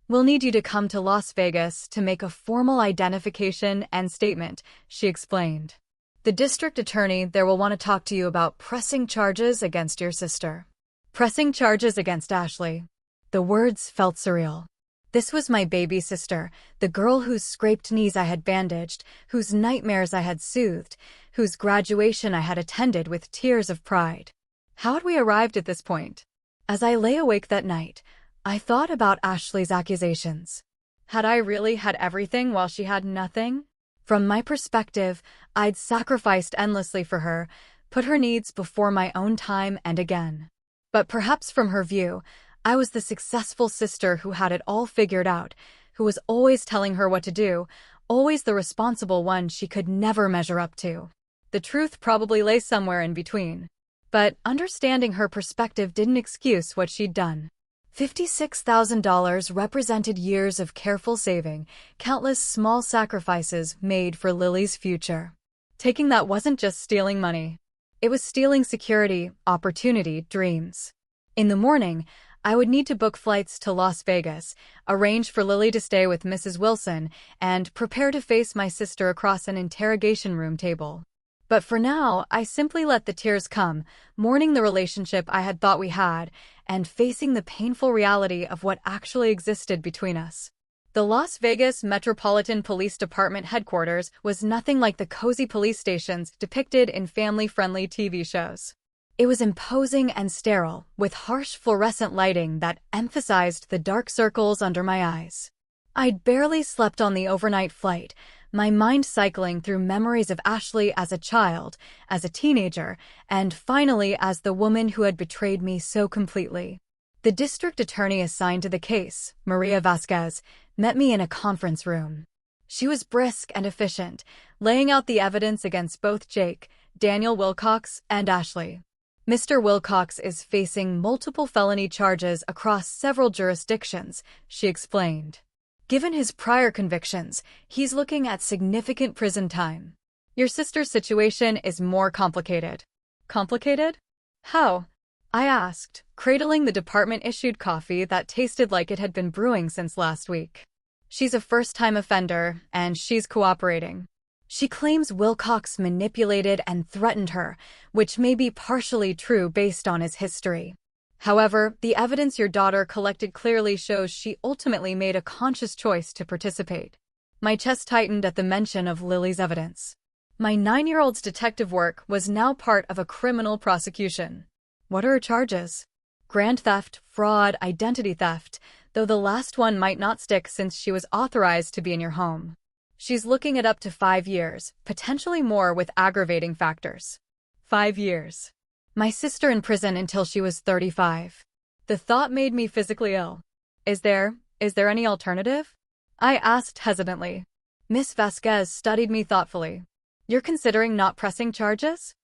"We'll need you to come to Las Vegas to make a formal identification and statement," she explained. "The district attorney there will want to talk to you about pressing charges against your sister." Pressing charges against Ashley. The words felt surreal. This was my baby sister, the girl whose scraped knees I had bandaged, whose nightmares I had soothed, whose graduation I had attended with tears of pride. How had we arrived at this point? As I lay awake that night, I thought about Ashley's accusations. Had I really had everything while she had nothing? From my perspective, I'd sacrificed endlessly for her, put her needs before my own time and again. But perhaps from her view, I was the successful sister who had it all figured out, who was always telling her what to do, always the responsible one she could never measure up to. The truth probably lay somewhere in between. But understanding her perspective didn't excuse what she'd done. $56,000 represented years of careful saving, countless small sacrifices made for Lily's future. Taking that wasn't just stealing money. It was stealing security, opportunity, dreams. In the morning, I would need to book flights to Las Vegas, arrange for Lily to stay with Mrs. Wilson, and prepare to face my sister across an interrogation room table. But for now, I simply let the tears come, mourning the relationship I had thought we had, and facing the painful reality of what actually existed between us. The Las Vegas Metropolitan Police Department headquarters was nothing like the cozy police stations depicted in family-friendly TV shows. It was imposing and sterile, with harsh fluorescent lighting that emphasized the dark circles under my eyes. I'd barely slept on the overnight flight, my mind cycling through memories of Ashley as a child, as a teenager, and finally as the woman who had betrayed me so completely. The district attorney assigned to the case, Maria Vasquez, met me in a conference room. She was brisk and efficient, laying out the evidence against both Jake, Daniel Wilcox, and Ashley. "Mr. Wilcox is facing multiple felony charges across several jurisdictions," she explained. "Given his prior convictions, he's looking at significant prison time. Your sister's situation is more complicated." "Complicated? How?" I asked, cradling the department-issued coffee that tasted like it had been brewing since last week. "She's a first-time offender, and she's cooperating. She claims Wilcox manipulated and threatened her, which may be partially true based on his history. However, the evidence your daughter collected clearly shows she ultimately made a conscious choice to participate." My chest tightened at the mention of Lily's evidence. My 9-year-old's detective work was now part of a criminal prosecution. What are her charges? Grand theft, fraud, identity theft, though the last one might not stick since she was authorized to be in your home. She's looking at up to 5 years, potentially more with aggravating factors. 5 years. My sister in prison until she was 35. The thought made me physically ill. Is there any alternative?" I asked hesitantly. Miss Vasquez studied me thoughtfully. "You're considering not pressing charges?"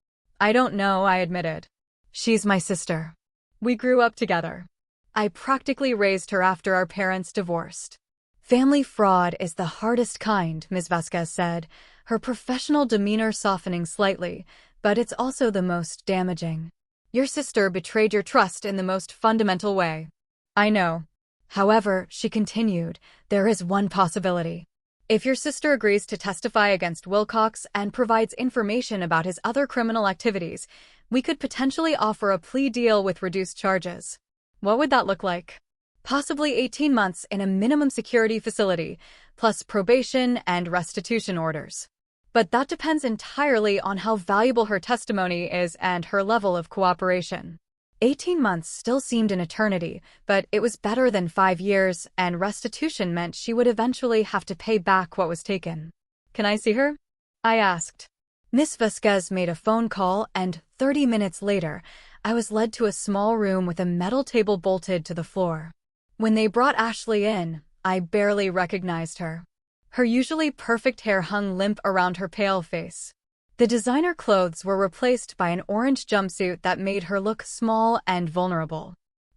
"I don't know," I admitted. "She's my sister. We grew up together. I practically raised her after our parents divorced." "Family fraud is the hardest kind," Ms. Vasquez said, her professional demeanor softening slightly, "but it's also the most damaging. Your sister betrayed your trust in the most fundamental way." "I know. However," she continued, "there is one possibility. If your sister agrees to testify against Wilcox and provides information about his other criminal activities, we could potentially offer a plea deal with reduced charges." "What would that look like?" "Possibly 18 months in a minimum security facility, plus probation and restitution orders. But that depends entirely on how valuable her testimony is and her level of cooperation." 18 months still seemed an eternity, but it was better than 5 years, and restitution meant she would eventually have to pay back what was taken. "Can I see her?" I asked. Miss Vasquez made a phone call, and 30 minutes later, I was led to a small room with a metal table bolted to the floor. When they brought Ashley in, I barely recognized her. Her usually perfect hair hung limp around her pale face. The designer clothes were replaced by an orange jumpsuit that made her look small and vulnerable.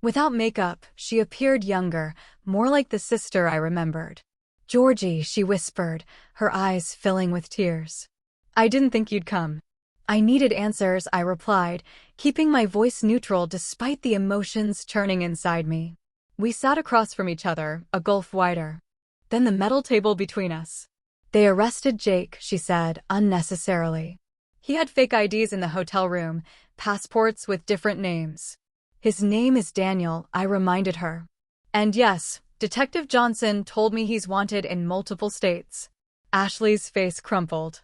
Without makeup, she appeared younger, more like the sister I remembered. "Georgie," she whispered, her eyes filling with tears. "I didn't think you'd come." "I needed answers," I replied, keeping my voice neutral despite the emotions churning inside me. We sat across from each other, a gulf wider. Then the metal table between us. "They arrested Jake," she said, unnecessarily. "He had fake IDs in the hotel room, passports with different names." "His name is Daniel," I reminded her. "And yes, Detective Johnson told me he's wanted in multiple states." Ashley's face crumpled.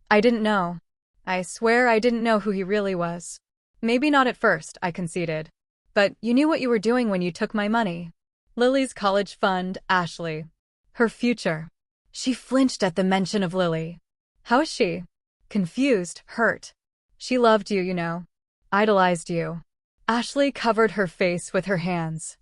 "I didn't know. I swear I didn't know who he really was." "Maybe not at first," I conceded. "But you knew what you were doing when you took my money." "Lily's college fund, Ashley. Her future." She flinched at the mention of Lily. "How is she?" "Confused, hurt. She loved you, you know. Idolized you." Ashley covered her face with her hands.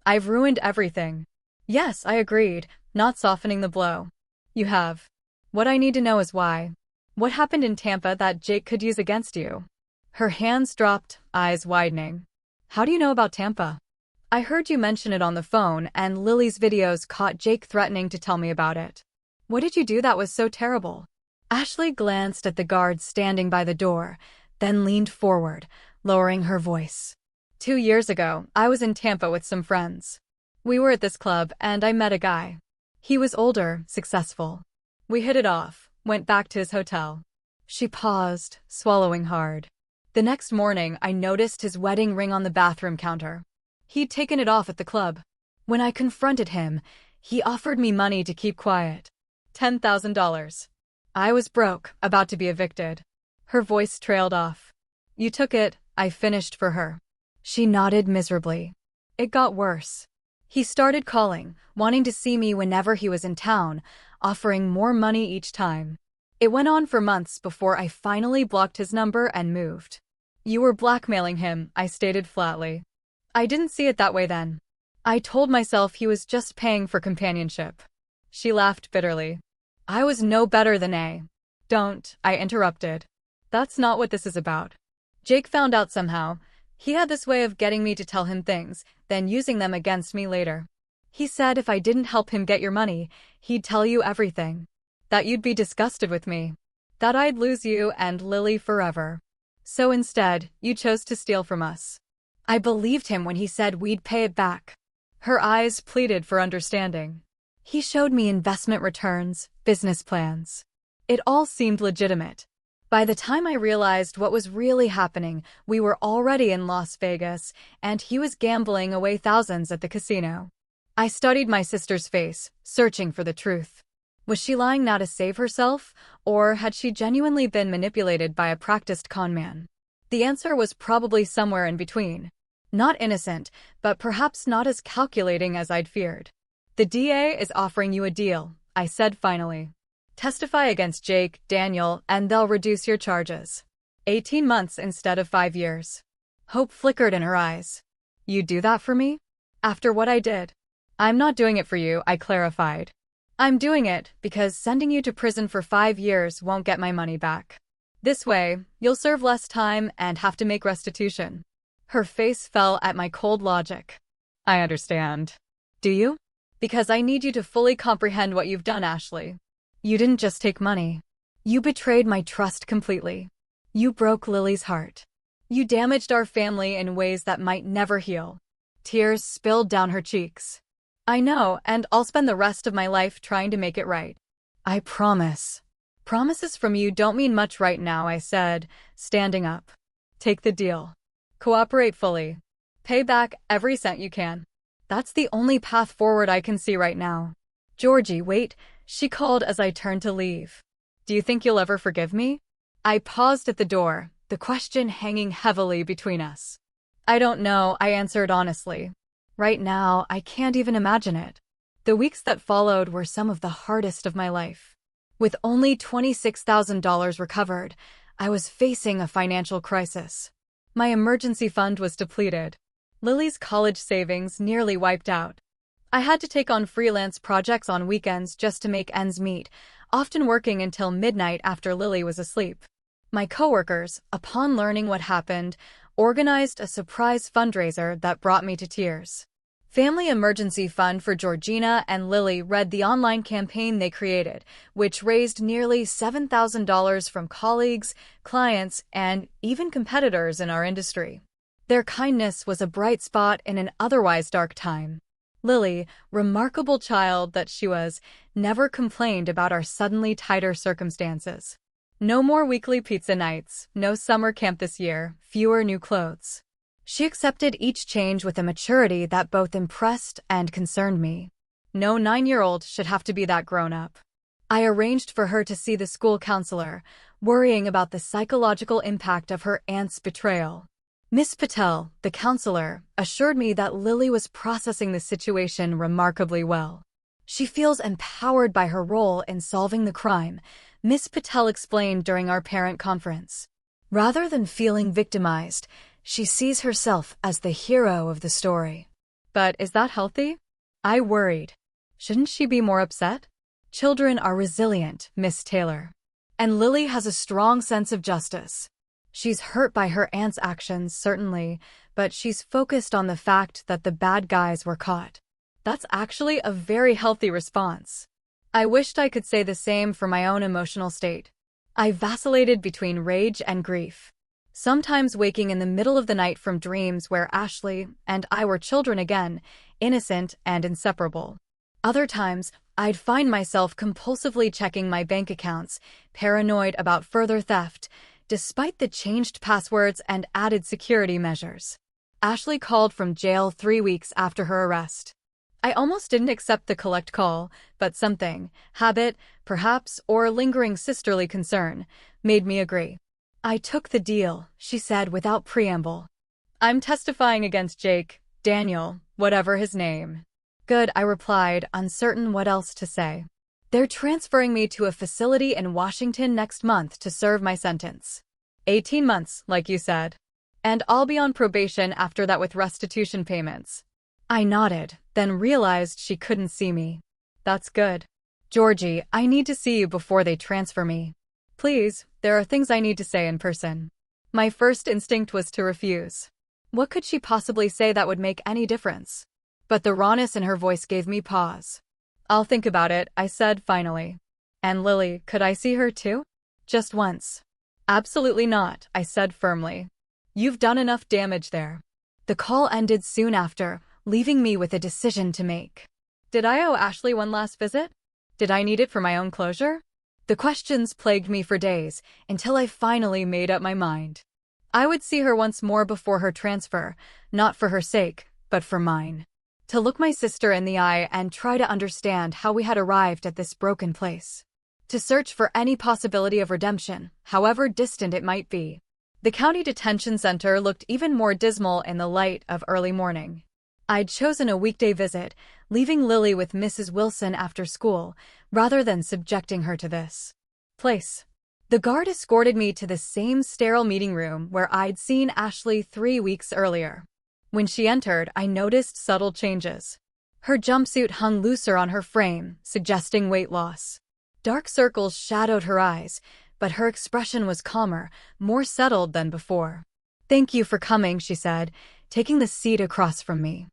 "I've ruined everything." "Yes," I agreed, not softening the blow. "You have. What I need to know is why. What happened in Tampa that Jake could use against you?" Her hands dropped, eyes widening. "How do you know about Tampa?" "I heard you mention it on the phone, and Lily's videos caught Jake threatening to tell me about it." "What did you do that was so terrible?" Ashley glanced at the guard standing by the door, then leaned forward, lowering her voice. 2 years ago, I was in Tampa with some friends. We were at this club, and I met a guy. He was older, successful. We hit it off, went back to his hotel." She paused, swallowing hard. "The next morning, I noticed his wedding ring on the bathroom counter. He'd taken it off at the club. When I confronted him, he offered me money to keep quiet. $10,000. I was broke, about to be evicted." Her voice trailed off. "You took it," I finished for her. She nodded miserably. "It got worse. He started calling, wanting to see me whenever he was in town, offering more money each time. It went on for months before I finally blocked his number and moved." "You were blackmailing him," I stated flatly. "I didn't see it that way then. I told myself he was just paying for companionship." She laughed bitterly. "I was no better than a." "Don't," I interrupted. "That's not what this is about. Jake found out somehow. He had this way of getting me to tell him things, then using them against me later. He said if I didn't help him get your money, he'd tell you everything. That you'd be disgusted with me. That I'd lose you and Lily forever. So instead, you chose to steal from us." I believed him when he said we'd pay it back. Her eyes pleaded for understanding. He showed me investment returns, business plans. It all seemed legitimate. By the time I realized what was really happening, we were already in Las Vegas, and he was gambling away thousands at the casino. I studied my sister's face, searching for the truth. Was she lying now to save herself, or had she genuinely been manipulated by a practiced conman? The answer was probably somewhere in between. Not innocent, but perhaps not as calculating as I'd feared. "The DA is offering you a deal," I said finally. "Testify against Jake, Daniel, and they'll reduce your charges. 18 months instead of 5 years. Hope flickered in her eyes. "You'd do that for me? After what I did?" "I'm not doing it for you," I clarified. "I'm doing it because sending you to prison for 5 years won't get my money back. This way, you'll serve less time and have to make restitution." Her face fell at my cold logic. "I understand." "Do you?" "Because I need you to fully comprehend what you've done, Ashley. You didn't just take money. You betrayed my trust completely. You broke Lily's heart. You damaged our family in ways that might never heal." Tears spilled down her cheeks. "I know, and I'll spend the rest of my life trying to make it right. I promise." "Promises from you don't mean much right now," I said, standing up. "Take the deal. Cooperate fully. Pay back every cent you can. That's the only path forward I can see right now." "Georgie, wait," she called as I turned to leave. "Do you think you'll ever forgive me?" I paused at the door, the question hanging heavily between us. "I don't know," I answered honestly. "Right now, I can't even imagine it." The weeks that followed were some of the hardest of my life. With only $26,000 recovered, I was facing a financial crisis. My emergency fund was depleted. Lily's college savings nearly wiped out. I had to take on freelance projects on weekends just to make ends meet, often working until midnight after Lily was asleep. My coworkers, upon learning what happened, organized a surprise fundraiser that brought me to tears. Family Emergency Fund for Georgina and Lily read the online campaign they created, which raised nearly $7,000 from colleagues, clients, and even competitors in our industry. Their kindness was a bright spot in an otherwise dark time. Lily, remarkable child that she was, never complained about our suddenly tighter circumstances. No more weekly pizza nights, no summer camp this year, fewer new clothes. She accepted each change with a maturity that both impressed and concerned me. No 9-year-old should have to be that grown-up. I arranged for her to see the school counselor, worrying about the psychological impact of her aunt's betrayal. Miss Patel, the counselor, assured me that Lily was processing the situation remarkably well. She feels empowered by her role in solving the crime, Miss Patel explained during our parent conference. Rather than feeling victimized, she sees herself as the hero of the story. But is that healthy? I worried. Shouldn't she be more upset? Children are resilient, Miss Taylor. And Lily has a strong sense of justice. She's hurt by her aunt's actions, certainly, but she's focused on the fact that the bad guys were caught. That's actually a very healthy response. I wished I could say the same for my own emotional state. I vacillated between rage and grief. Sometimes waking in the middle of the night from dreams where Ashley and I were children again, innocent and inseparable. Other times, I'd find myself compulsively checking my bank accounts, paranoid about further theft, despite the changed passwords and added security measures. Ashley called from jail 3 weeks after her arrest. I almost didn't accept the collect call, but something, habit, perhaps, or lingering sisterly concern, made me agree. I took the deal, she said without preamble. I'm testifying against Jake, Daniel, whatever his name. Good, I replied, uncertain what else to say. They're transferring me to a facility in Washington next month to serve my sentence. 18 months, like you said. And I'll be on probation after that with restitution payments. I nodded, then realized she couldn't see me. That's good. Georgie, I need to see you before they transfer me. Please, there are things I need to say in person. My first instinct was to refuse. What could she possibly say that would make any difference? But the rawness in her voice gave me pause. I'll think about it, I said finally. And Lily, could I see her too? Just once. Absolutely not, I said firmly. You've done enough damage there. The call ended soon after, leaving me with a decision to make. Did I owe Ashley one last visit? Did I need it for my own closure? The questions plagued me for days, until I finally made up my mind. I would see her once more before her transfer, not for her sake, but for mine. To look my sister in the eye and try to understand how we had arrived at this broken place. To search for any possibility of redemption, however distant it might be. The county detention center looked even more dismal in the light of early morning. I'd chosen a weekday visit, leaving Lily with Mrs. Wilson after school, rather than subjecting her to this place. The guard escorted me to the same sterile meeting room where I'd seen Ashley 3 weeks earlier. When she entered, I noticed subtle changes. Her jumpsuit hung looser on her frame, suggesting weight loss. Dark circles shadowed her eyes, but her expression was calmer, more settled than before. Thank you for coming, she said, taking the seat across from me.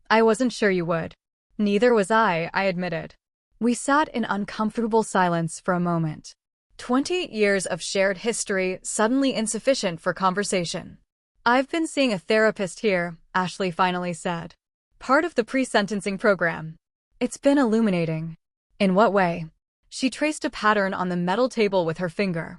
I wasn't sure you would. Neither was I admitted. We sat in uncomfortable silence for a moment. 20 years of shared history suddenly insufficient for conversation. I've been seeing a therapist here, Ashley finally said. Part of the pre-sentencing program. It's been illuminating. In what way? She traced a pattern on the metal table with her finger.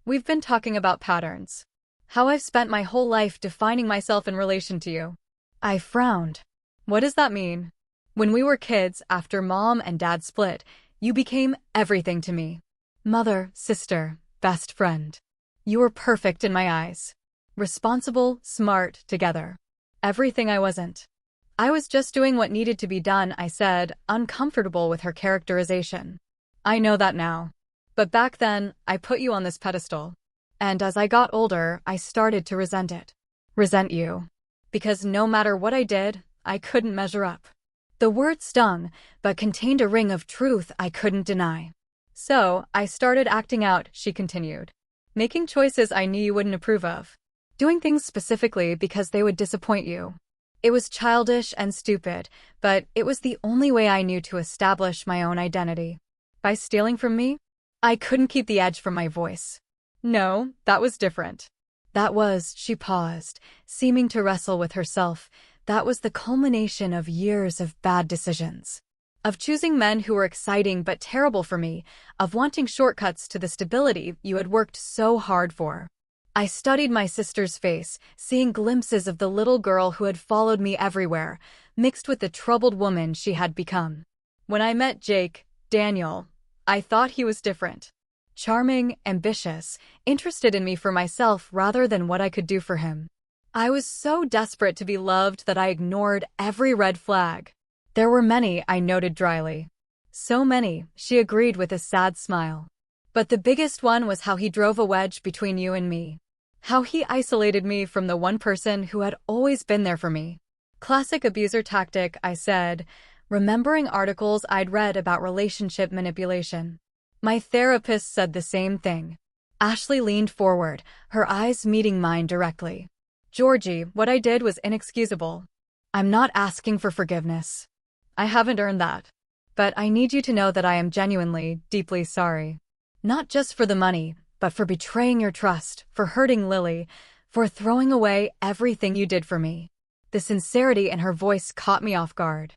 We've been talking about patterns. How I've spent my whole life defining myself in relation to you. I frowned. What does that mean? When we were kids, after Mom and Dad split, you became everything to me. Mother, sister, best friend. You were perfect in my eyes. Responsible, smart, together. Everything I wasn't. I was just doing what needed to be done, I said, uncomfortable with her characterization. I know that now. But back then, I put you on this pedestal. And as I got older, I started to resent it. Resent you. Because no matter what I did, I couldn't measure up. The word stung, but contained a ring of truth I couldn't deny. So, I started acting out, she continued. Making choices I knew you wouldn't approve of. doing things specifically because they would disappoint you. It was childish and stupid, but it was the only way I knew to establish my own identity. By stealing from me, I couldn't keep the edge from my voice. No, that was different. She paused, seeming to wrestle with herself. That was the culmination of years of bad decisions. Of choosing men who were exciting but terrible for me, of wanting shortcuts to the stability you had worked so hard for. I studied my sister's face, seeing glimpses of the little girl who had followed me everywhere, mixed with the troubled woman she had become. When I met Daniel, I thought he was different. Charming, ambitious, interested in me for myself rather than what I could do for him. I was so desperate to be loved that I ignored every red flag. There were many, I noted dryly. So many, she agreed with a sad smile. But the biggest one was how he drove a wedge between you and me. How he isolated me from the one person who had always been there for me. Classic abuser tactic, I said, remembering articles I'd read about relationship manipulation. My therapist said the same thing. Ashley leaned forward, her eyes meeting mine directly. Georgie, what I did was inexcusable. I'm not asking for forgiveness. I haven't earned that. But I need you to know that I am genuinely, deeply sorry. Not just for the money, but for betraying your trust, for hurting Lily, for throwing away everything you did for me. The sincerity in her voice caught me off guard.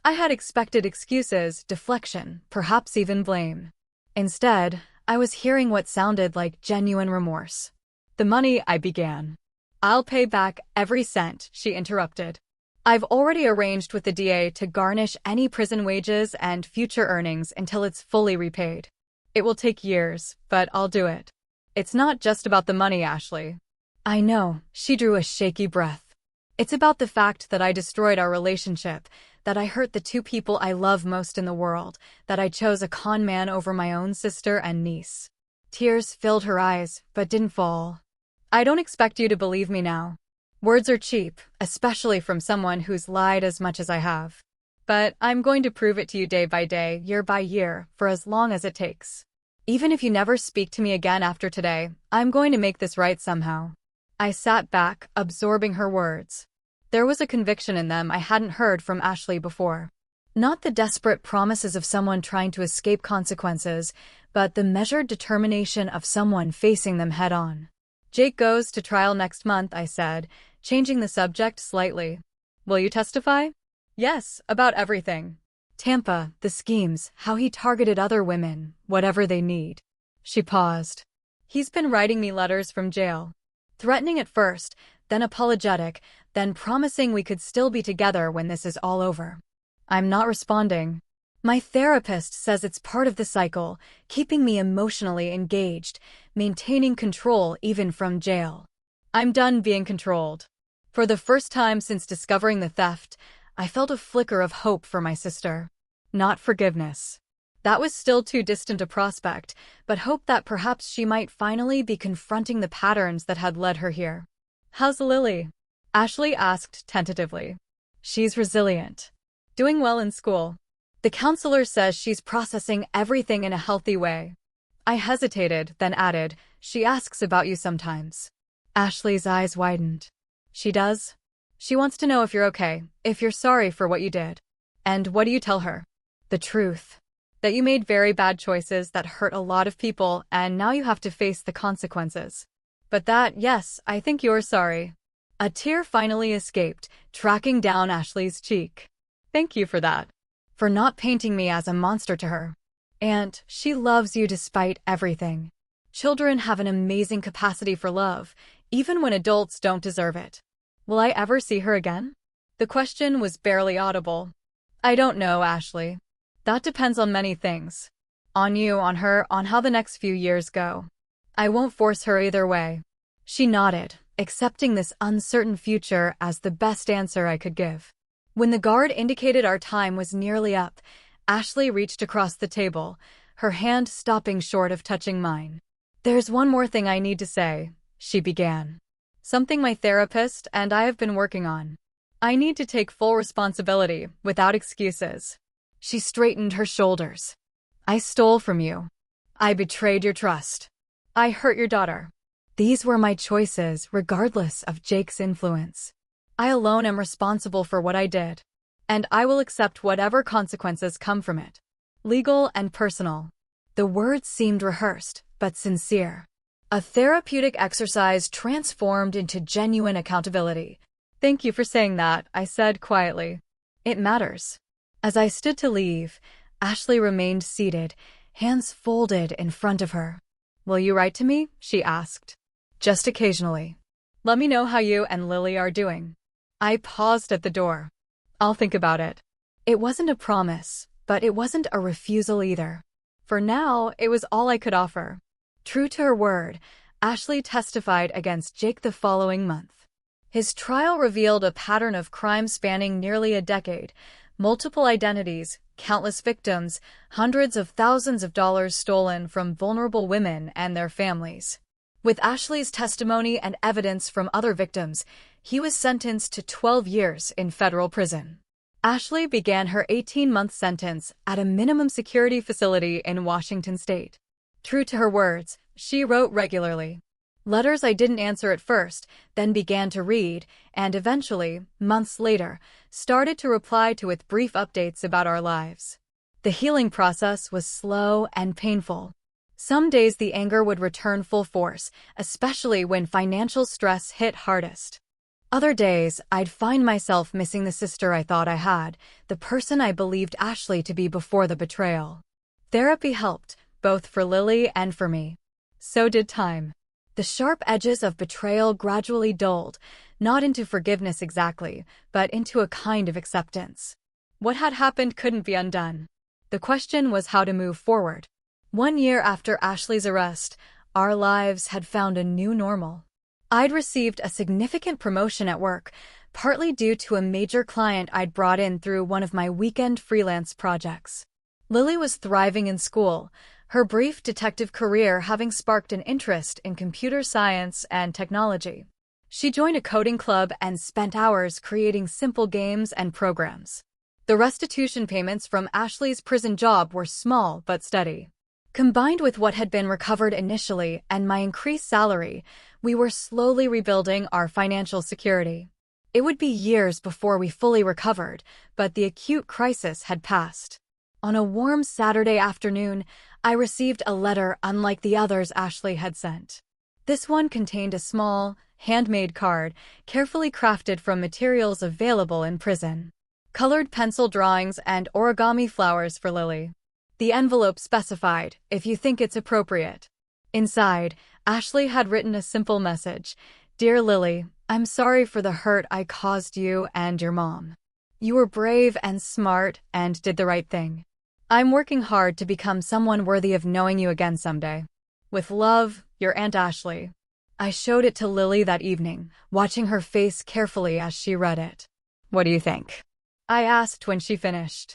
I had expected excuses, deflection, perhaps even blame. Instead, I was hearing what sounded like genuine remorse. The money, I began. I'll pay back every cent, she interrupted. I've already arranged with the DA to garnish any prison wages and future earnings until it's fully repaid. It will take years, but I'll do it. It's not just about the money, Ashley. I know, she drew a shaky breath. It's about the fact that I destroyed our relationship, that I hurt the two people I love most in the world, that I chose a con man over my own sister and niece. Tears filled her eyes, but didn't fall. I don't expect you to believe me now. Words are cheap, especially from someone who's lied as much as I have. But I'm going to prove it to you day by day, year by year, for as long as it takes. Even if you never speak to me again after today, I'm going to make this right somehow. I sat back, absorbing her words. There was a conviction in them I hadn't heard from Ashley before. Not the desperate promises of someone trying to escape consequences, but the measured determination of someone facing them head-on. Jake goes to trial next month, I said, changing the subject slightly. Will you testify? Yes, about everything. Tampa, the schemes, how he targeted other women, whatever they need. She paused. He's been writing me letters from jail. Threatening at first, then apologetic, then promising we could still be together when this is all over. I'm not responding. My therapist says it's part of the cycle, keeping me emotionally engaged, maintaining control even from jail. I'm done being controlled. For the first time since discovering the theft, I felt a flicker of hope for my sister. Not forgiveness. That was still too distant a prospect, but hope that perhaps she might finally be confronting the patterns that had led her here. How's Lily? Ashley asked tentatively. She's resilient. Doing well in school. The counselor says she's processing everything in a healthy way. I hesitated, then added, she asks about you sometimes. Ashley's eyes widened. She does? She wants to know if you're okay, if you're sorry for what you did. And what do you tell her? The truth. That you made very bad choices that hurt a lot of people, and now you have to face the consequences. But that, yes, I think you're sorry. A tear finally escaped, tracking down Ashley's cheek. Thank you for that. For not painting me as a monster to her. And she loves you despite everything. Children have an amazing capacity for love, even when adults don't deserve it. Will I ever see her again? The question was barely audible. I don't know, Ashley. That depends on many things. On you, on her, on how the next few years go. I won't force her either way. She nodded, accepting this uncertain future as the best answer I could give. When the guard indicated our time was nearly up, Ashley reached across the table, her hand stopping short of touching mine. There's one more thing I need to say, she began. Something my therapist and I have been working on. I need to take full responsibility, without excuses. She straightened her shoulders. I stole from you. I betrayed your trust. I hurt your daughter. These were my choices, regardless of Jake's influence. I alone am responsible for what I did, and I will accept whatever consequences come from it. Legal and personal. The words seemed rehearsed, but sincere. A therapeutic exercise transformed into genuine accountability. Thank you for saying that, I said quietly. It matters. As I stood to leave, Ashley remained seated, hands folded in front of her. Will you write to me? She asked. Just occasionally. Let me know how you and Lily are doing. I paused at the door. I'll think about it. It wasn't a promise, but it wasn't a refusal either. For now, it was all I could offer. True to her word, Ashley testified against Jake the following month. His trial revealed a pattern of crime spanning nearly a decade, multiple identities, countless victims, hundreds of thousands of dollars stolen from vulnerable women and their families. With Ashley's testimony and evidence from other victims, he was sentenced to 12 years in federal prison. Ashley began her 18-month sentence at a minimum security facility in Washington state. True to her words, she wrote regularly. Letters I didn't answer at first, then began to read, and eventually, months later, started to reply to with brief updates about our lives. The healing process was slow and painful. Some days the anger would return full force, especially when financial stress hit hardest. Other days, I'd find myself missing the sister I thought I had, the person I believed Ashley to be before the betrayal. Therapy helped, both for Lily and for me. So did time. The sharp edges of betrayal gradually dulled, not into forgiveness exactly, but into a kind of acceptance. What had happened couldn't be undone. The question was how to move forward. 1 year after Ashley's arrest, our lives had found a new normal. I'd received a significant promotion at work, partly due to a major client I'd brought in through one of my weekend freelance projects. Lily was thriving in school, her brief detective career having sparked an interest in computer science and technology. She joined a coding club and spent hours creating simple games and programs. The restitution payments from Ashley's prison job were small but steady. Combined with what had been recovered initially and my increased salary, we were slowly rebuilding our financial security. It would be years before we fully recovered, but the acute crisis had passed. On a warm Saturday afternoon, I received a letter unlike the others Ashley had sent. This one contained a small, handmade card, carefully crafted from materials available in prison. Colored pencil drawings and origami flowers for Lily. The envelope specified, if you think it's appropriate. Inside, Ashley had written a simple message. Dear Lily, I'm sorry for the hurt I caused you and your mom. You were brave and smart and did the right thing. I'm working hard to become someone worthy of knowing you again someday. With love, your Aunt Ashley. I showed it to Lily that evening, watching her face carefully as she read it. What do you think? I asked when she finished.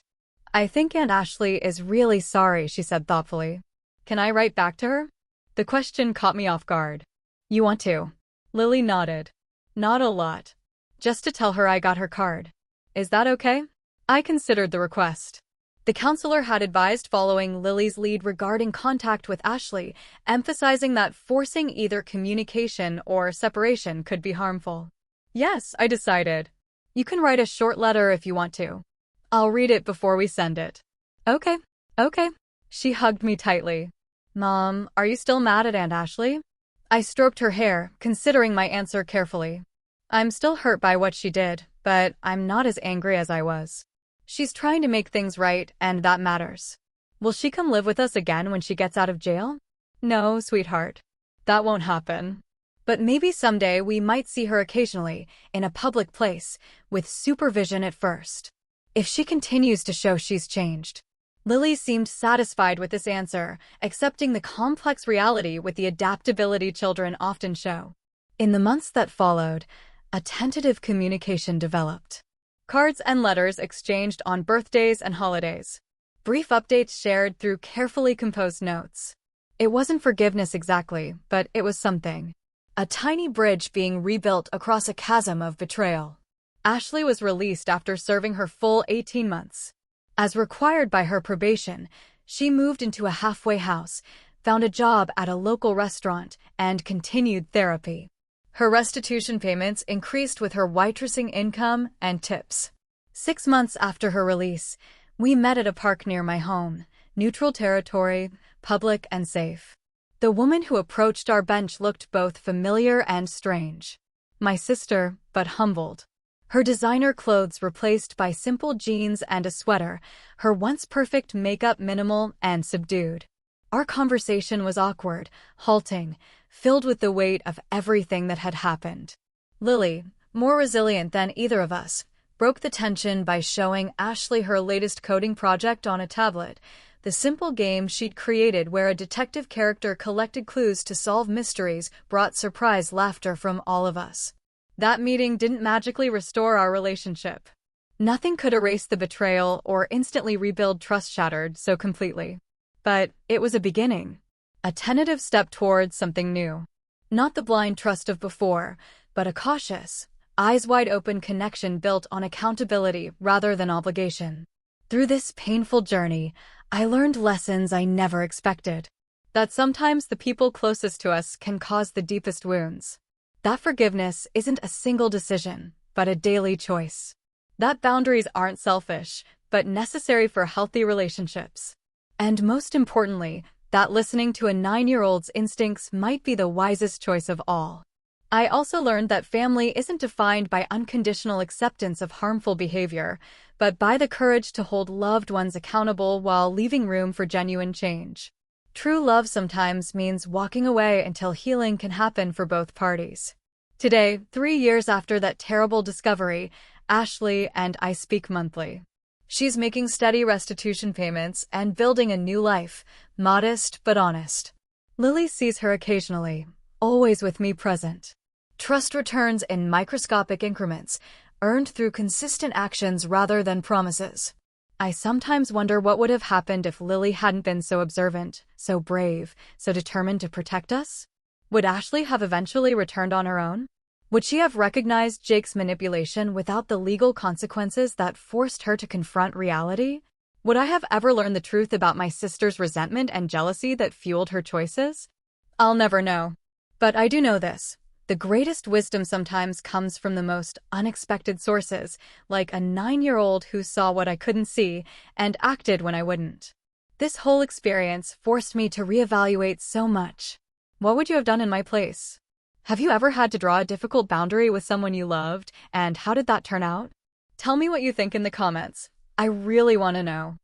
I think Aunt Ashley is really sorry, she said thoughtfully. Can I write back to her? The question caught me off guard. You want to? Lily nodded. Not a lot. Just to tell her I got her card. Is that okay? I considered the request. The counselor had advised following Lily's lead regarding contact with Ashley, emphasizing that forcing either communication or separation could be harmful. Yes, I decided. You can write a short letter if you want to. I'll read it before we send it. Okay. She hugged me tightly. Mom, are you still mad at Aunt Ashley? I stroked her hair, considering my answer carefully. I'm still hurt by what she did, but I'm not as angry as I was. She's trying to make things right, and that matters. Will she come live with us again when she gets out of jail? No, sweetheart. That won't happen. But maybe someday we might see her occasionally, in a public place, with supervision at first. If she continues to show she's changed. Lily seemed satisfied with this answer, accepting the complex reality with the adaptability children often show. In the months that followed, a tentative communication developed. Cards and letters exchanged on birthdays and holidays. Brief updates shared through carefully composed notes. It wasn't forgiveness exactly, but it was something. A tiny bridge being rebuilt across a chasm of betrayal. Ashley was released after serving her full 18 months. As required by her probation, she moved into a halfway house, found a job at a local restaurant, and continued therapy. Her restitution payments increased with her waitressing income and tips. 6 months after her release, we met at a park near my home, neutral territory, public and safe. The woman who approached our bench looked both familiar and strange. My sister, but humbled. Her designer clothes replaced by simple jeans and a sweater, her once perfect makeup minimal and subdued. Our conversation was awkward, halting, filled with the weight of everything that had happened. Lily, more resilient than either of us, broke the tension by showing Ashley her latest coding project on a tablet, the simple game she'd created where a detective character collected clues to solve mysteries brought surprise laughter from all of us. That meeting didn't magically restore our relationship. Nothing could erase the betrayal or instantly rebuild trust shattered so completely. But it was a beginning. A tentative step towards something new. Not the blind trust of before, but a cautious, eyes-wide-open connection built on accountability rather than obligation. Through this painful journey, I learned lessons I never expected. That sometimes the people closest to us can cause the deepest wounds. That forgiveness isn't a single decision, but a daily choice. That boundaries aren't selfish, but necessary for healthy relationships. And most importantly, that listening to a 9-year-old's instincts might be the wisest choice of all. I also learned that family isn't defined by unconditional acceptance of harmful behavior, but by the courage to hold loved ones accountable while leaving room for genuine change. True love sometimes means walking away until healing can happen for both parties. Today, 3 years after that terrible discovery, Ashley and I speak monthly. She's making steady restitution payments and building a new life, modest but honest. Lily sees her occasionally, always with me present. Trust returns in microscopic increments, earned through consistent actions rather than promises. I sometimes wonder what would have happened if Lily hadn't been so observant, so brave, so determined to protect us. Would Ashley have eventually returned on her own? Would she have recognized Jake's manipulation without the legal consequences that forced her to confront reality? Would I have ever learned the truth about my sister's resentment and jealousy that fueled her choices? I'll never know. But I do know this. The greatest wisdom sometimes comes from the most unexpected sources, like a 9-year-old who saw what I couldn't see and acted when I wouldn't. This whole experience forced me to reevaluate so much. What would you have done in my place? Have you ever had to draw a difficult boundary with someone you loved, and how did that turn out? Tell me what you think in the comments. I really want to know.